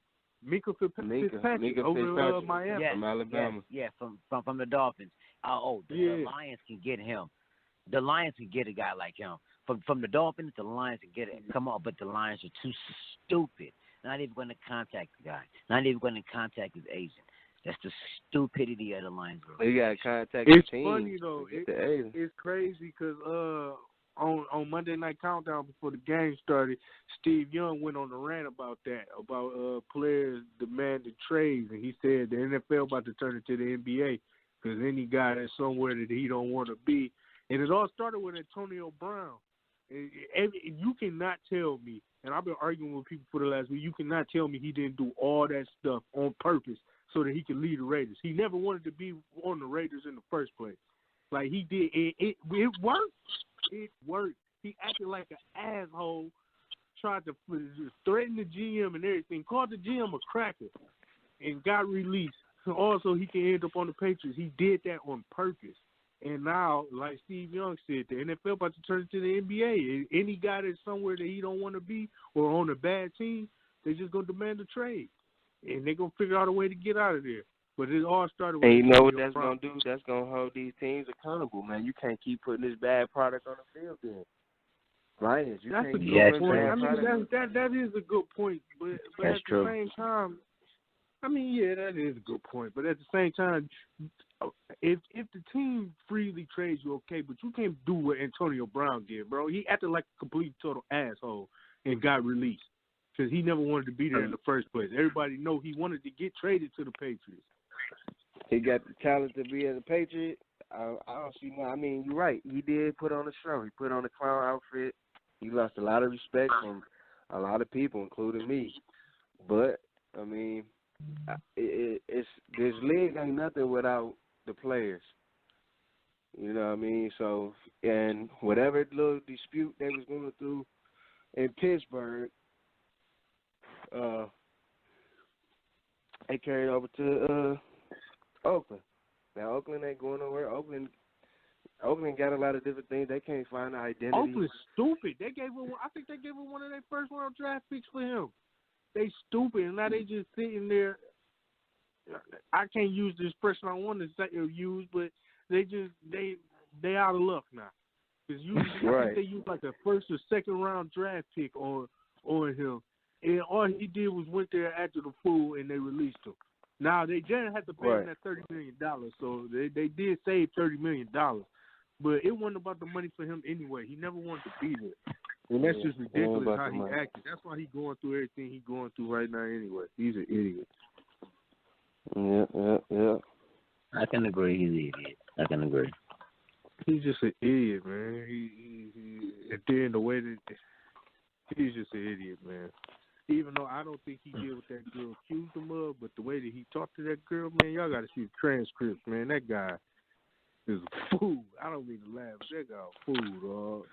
Mika Fitzpatrick over Miami. Yes, from Alabama. Yes, from the Dolphins. The Lions can get him. The Lions can get a guy like him. From the Dolphins, the Lions can get it. Come on, but the Lions are too stupid. Not even going to contact the guy. Not even going to contact his agent. That's the stupidity of the Lions. You got to contact the team. It's funny, though. It's crazy because on Monday Night Countdown before the game started, Steve Young went on a rant about that, about players demanding trades, and he said the NFL about to turn it to the NBA because any guy that's somewhere that he don't want to be. And it all started with Antonio Brown. You cannot tell me, and I've been arguing with people for the last week, you cannot tell me he didn't do all that stuff on purpose so that he could lead the Raiders. He never wanted to be on the Raiders in the first place. Like, he did. It worked. It worked. He acted like an asshole, tried to threaten the GM and everything, called the GM a cracker, and got released. So also, he can end up on the Patriots. He did that on purpose. And now, like Steve Young said, the NFL about to turn it to the NBA. Any guy that's somewhere that he don't want to be or on a bad team, they're just going to demand a trade. And they're going to figure out a way to get out of there. But it all started with... And you know what that's going to do? That's going to hold these teams accountable, man. You can't keep putting this bad product on the field then. Lions, you that's can't a keep good putting point. bad I mean, product. that is a good point. But that's at true. The same time, I mean, yeah, that is a good point. But at the same time, if the team freely trades you, okay, but you can't do what Antonio Brown did, bro. He acted like a complete total asshole and got released because he never wanted to be there in the first place. Everybody know he wanted to get traded to the Patriots. He got the talent to be as a Patriot. I don't see no. I mean, you're right. He did put on a show. He put on a clown outfit. He lost a lot of respect from a lot of people, including me. But I mean, it's this league ain't nothing without the players. You know what I mean? So, and whatever little dispute they was going through in Pittsburgh, they carried over to Oakland. Now, Oakland ain't going nowhere. Oakland got a lot of different things. They can't find an identity. Oakland's stupid. I think they gave him one of their first round draft picks for him. They stupid, and now they just sitting there. I can't use the expression I want to use, but they out of luck now. Because usually I think they use like a first or second round draft pick on him, and all he did was went there after the fool, and they released him. Now they didn't have to pay him that $30 million, so they did save $30 million, but it wasn't about the money for him anyway. He never wanted to be there, and that's just ridiculous how he acted. That's why he's going through everything he's going through right now anyway. He's an idiot. Yeah. I can agree he's an idiot. I can agree. He's just an idiot, man. He and then the way that he's just an idiot, man. Even though I don't think he did what that girl accused him of, but the way that he talked to that girl, man, y'all got to see the transcripts, man. That guy is a fool. I don't mean to laugh, but that guy a fool,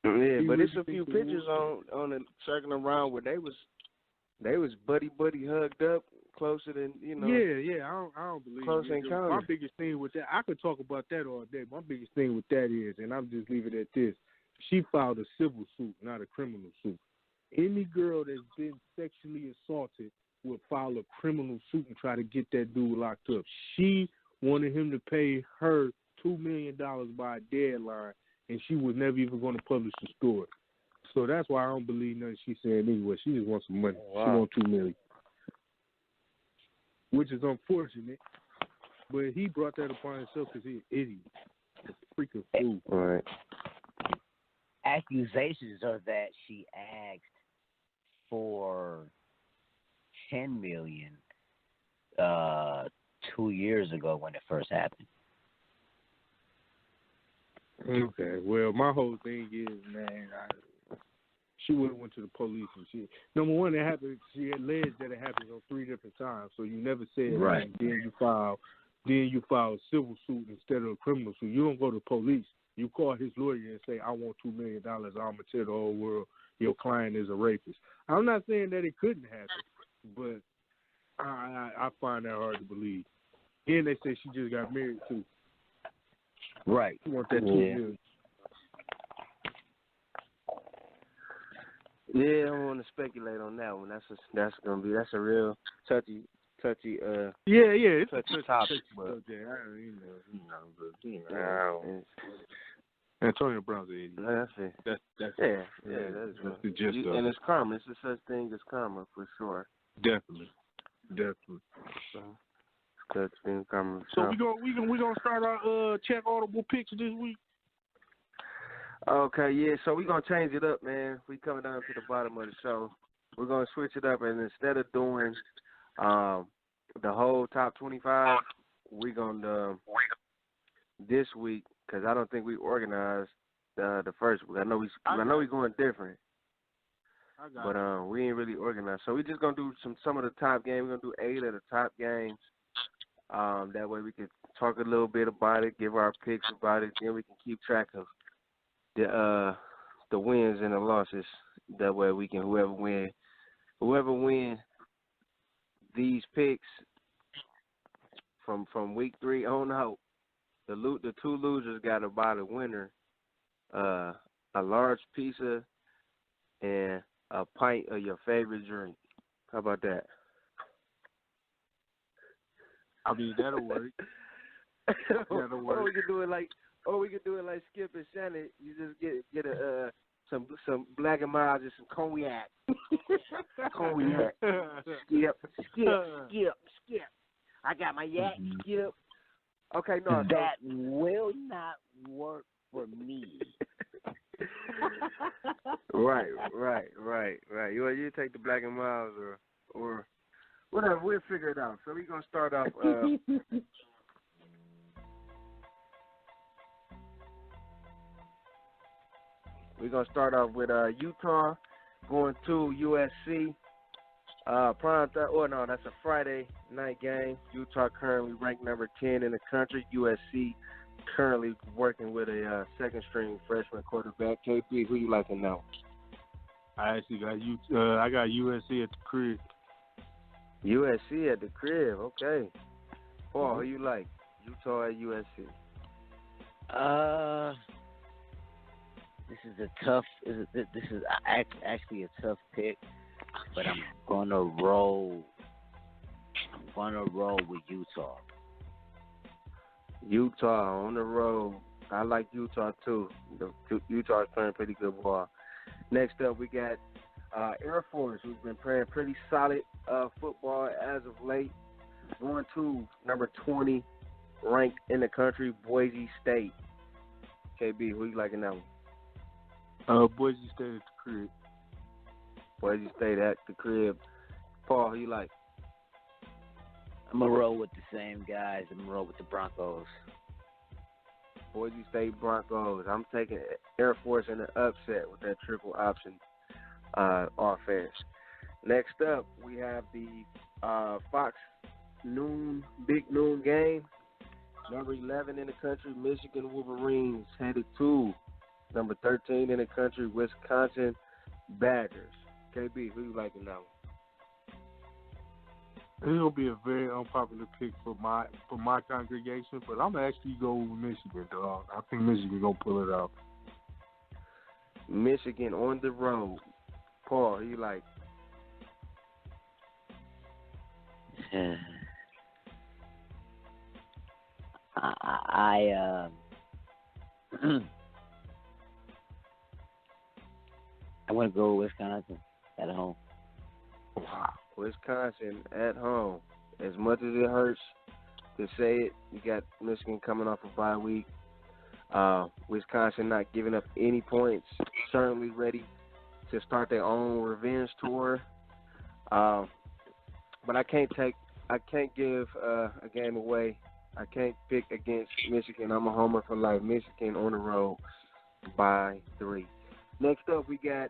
dog. Yeah, but it's a few pictures on the circling around where they was buddy hugged up closer than Yeah. I don't believe close it. encounter. My biggest thing with that, I could talk about that all day. My biggest thing with that is, and I'm just leaving it at this: she filed a civil suit, not a criminal suit. Any girl that's been sexually assaulted would file a criminal suit and try to get that dude locked up. She wanted him to pay her $2 million by a deadline, and she was never even going to publish the story. So that's why I don't believe nothing she's saying anyway. She just wants some money. Wow. She wants $2 million, which is unfortunate. But he brought that upon himself because he's an idiot. A freaking fool. All right. Accusations are that she asked for $10 million 2 years ago when it first happened. Okay, well, my whole thing is, man, she would have went to the police and shit. Number one, she alleged that it happened on 3 different times, so you never said right. And then you file then you file a civil suit instead of a criminal suit. You don't go to police. You call his lawyer and say, I want $2 million. I'm going to tell the whole world your client is a rapist. I'm not saying that it couldn't happen, but I find that hard to believe. And they say she just got married, too. Right. You want that $2 million. Yeah, I don't want to speculate on that one. That's a real touchy. It's touchy a topic. But Antonio Brown's an idiot. That's it. That's the gist of it. And it's karma. It's a such thing as karma for sure. Definitely. So, such thing karma. So we gonna start our check Audible picks this week. Okay, yeah. So we're gonna change it up, man. We coming down to the bottom of the show. We're gonna switch it up, and instead of doing the whole top 25, we're gonna this week, because I don't think we organized the first week. I know we going different, but we ain't really organized. So we're just gonna do some of the top games. We're gonna do 8 of the top games. That way we can talk a little bit about it, give our picks about it, then we can keep track of the wins and the losses. That way we can whoever win these picks from week 3 on out. The 2 losers got to buy the winner a large pizza and a pint of your favorite drink. How about that? I mean, that'll work. That'll work. Or we could do it like Skip and Shannon. You just get some Black and Mild and some cognac. Cognac. Skip. I got my yak. Skip. Okay, no. That will not work for me. Right. You take the Black and Mild or whatever. We'll figure it out. So we're gonna start off. We're going to start off with Utah going to USC. That's a Friday night game. Utah currently ranked number 10 in the country. USC currently working with a second-string freshman quarterback. KP, who you liking now? I actually got I got USC at the crib. USC at the crib, okay. Paul, who you like? Utah at USC. This is actually a tough pick, but I'm gonna roll with Utah. Utah on the road. I like Utah too. Utah is playing pretty good ball. Next up, we got Air Force, who's been playing pretty solid football as of late. Going to number 20 ranked in the country, Boise State. KB, who you liking that one? Boise State at the crib. Boise State at the crib. Paul, who you like? I'm going to roll with the same guys. I'm going to roll with the Broncos. Boise State Broncos. I'm taking Air Force in the upset with that triple option offense. Next up, we have the Fox Big Noon game. Number 11 in the country, Michigan Wolverines headed to number 13 in the country, Wisconsin Badgers. KB, who you liking now? This is gonna be a very unpopular pick for my congregation, but I'm gonna actually go with Michigan, dog. I think Michigan gonna pull it out. Michigan on the road. Paul, who you like? I want to go with Wisconsin at home. Wow. Wisconsin at home. As much as it hurts to say it, you got Michigan coming off a bye week. Wisconsin not giving up any points. Certainly ready to start their own revenge tour. But I can't give a game away. I can't pick against Michigan. I'm a homer for life. Michigan on the road by 3. Next up, we got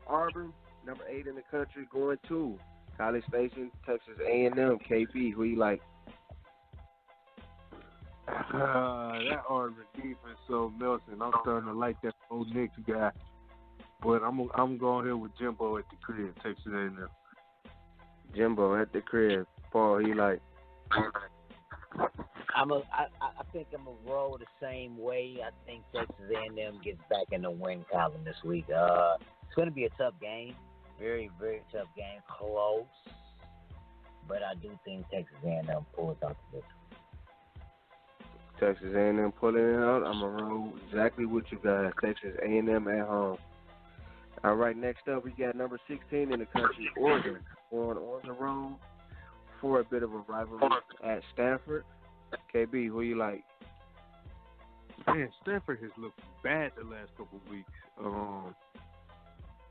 Auburn, number 8 in the country, going to College Station, Texas A&M. KB, who you like? That Auburn defense so melting. I'm starting to like that old Knicks guy. But I'm going here with Jimbo at the crib, Texas A&M. Jimbo at the crib. Paul, he like. I think I'm gonna roll the same way. I think Texas A&M gets back in the win column this week. It's gonna be a tough game, very very tough game, close. But I do think Texas A&M pulls out the victory. Texas A&M pulling it out. I'm gonna roll exactly what you guys. Texas A&M at home. All right, next up we got number 16 in the country, Oregon, on the road for a bit of a rivalry at Stanford. KB, who you like? Man, Stanford has looked bad the last couple of weeks.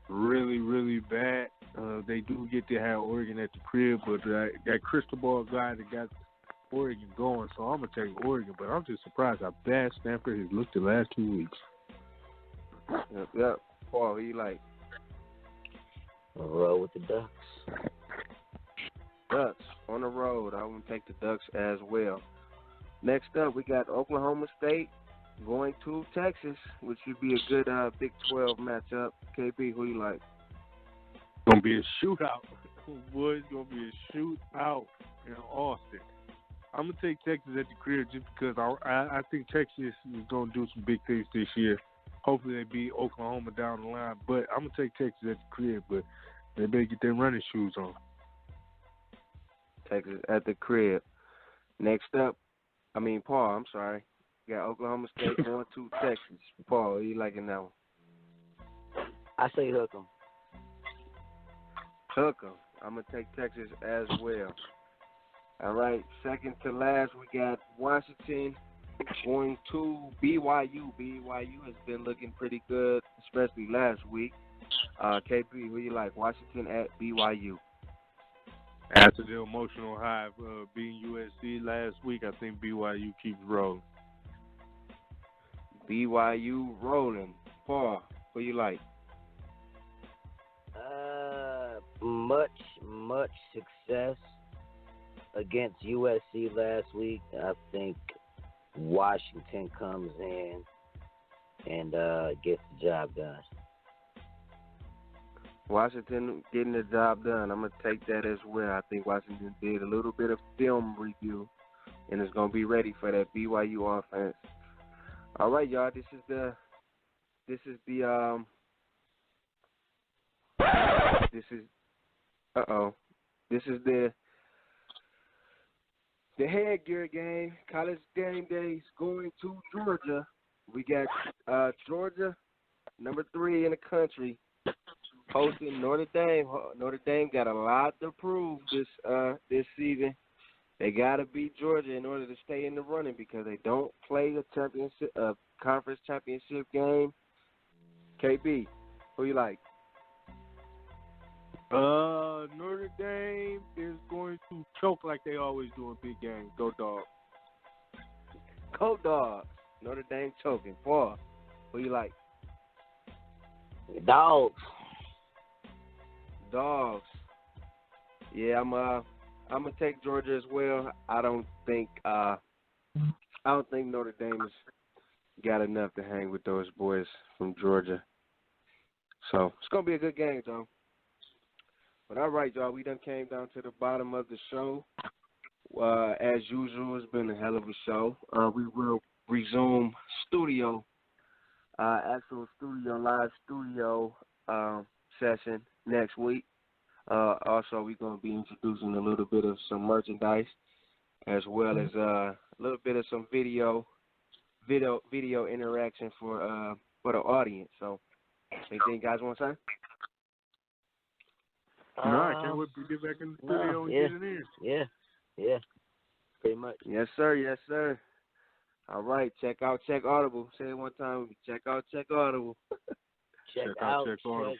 Really, really bad. They do get to have Oregon at the crib, but that crystal ball guy that got Oregon going, so I'm going to take Oregon. But I'm just surprised how bad Stanford has looked the last 2 weeks. Yep. Paul, who you like? I'll roll with the Ducks. Ducks on the road. I want to take the Ducks as well. Next up, we got Oklahoma State going to Texas, which should be a good Big 12 matchup. KB, who you like? It's going to be a shootout. Boy, it's going to be a shootout in Austin. I'm going to take Texas at the crib just because I think Texas is going to do some big things this year. Hopefully they beat Oklahoma down the line. But I'm going to take Texas at the crib, but they better get their running shoes on. Texas at the crib. Next up, Paul, I'm sorry. You got Oklahoma State going to Texas. Paul, you liking that one? I say hook 'em. Hook 'em. I'm going to take Texas as well. All right, second to last, we got Washington going to BYU. BYU has been looking pretty good, especially last week. KP, who you like? Washington at BYU. After the emotional high of beating USC last week, I think BYU keeps rolling. BYU rolling. Paul, who you like? Much success against USC last week. I think Washington comes in and gets the job done. Washington getting the job done. I'm going to take that as well. I think Washington did a little bit of film review and is going to be ready for that BYU offense. All right, y'all. This is the headgear game. College game days going to Georgia. We got Georgia, number 3 in the country, hosting Notre Dame. Notre Dame got a lot to prove this season. They got to beat Georgia in order to stay in the running because they don't play a conference championship game. KB, who you like? Notre Dame is going to choke like they always do in big games. Go Dogs. Go Dogs. Notre Dame choking. Paul, who you like? Dogs. Dogs. Yeah, I'm gonna take Georgia as well. I don't think Notre Dame has got enough to hang with those boys from Georgia. So it's gonna be a good game, though. But all right, y'all, we done came down to the bottom of the show. As usual, it's been a hell of a show. We will resume actual live studio session next week. Also, we're going to be introducing a little bit of some merchandise as well as a little bit of some video interaction for the audience. So, anything you guys want to say? No, I can't wait to get back in the studio and get it in. Yeah, pretty much. Yes, sir. Yes, sir. All right, check Audible. Say it one time. Check Audible. Check Audible.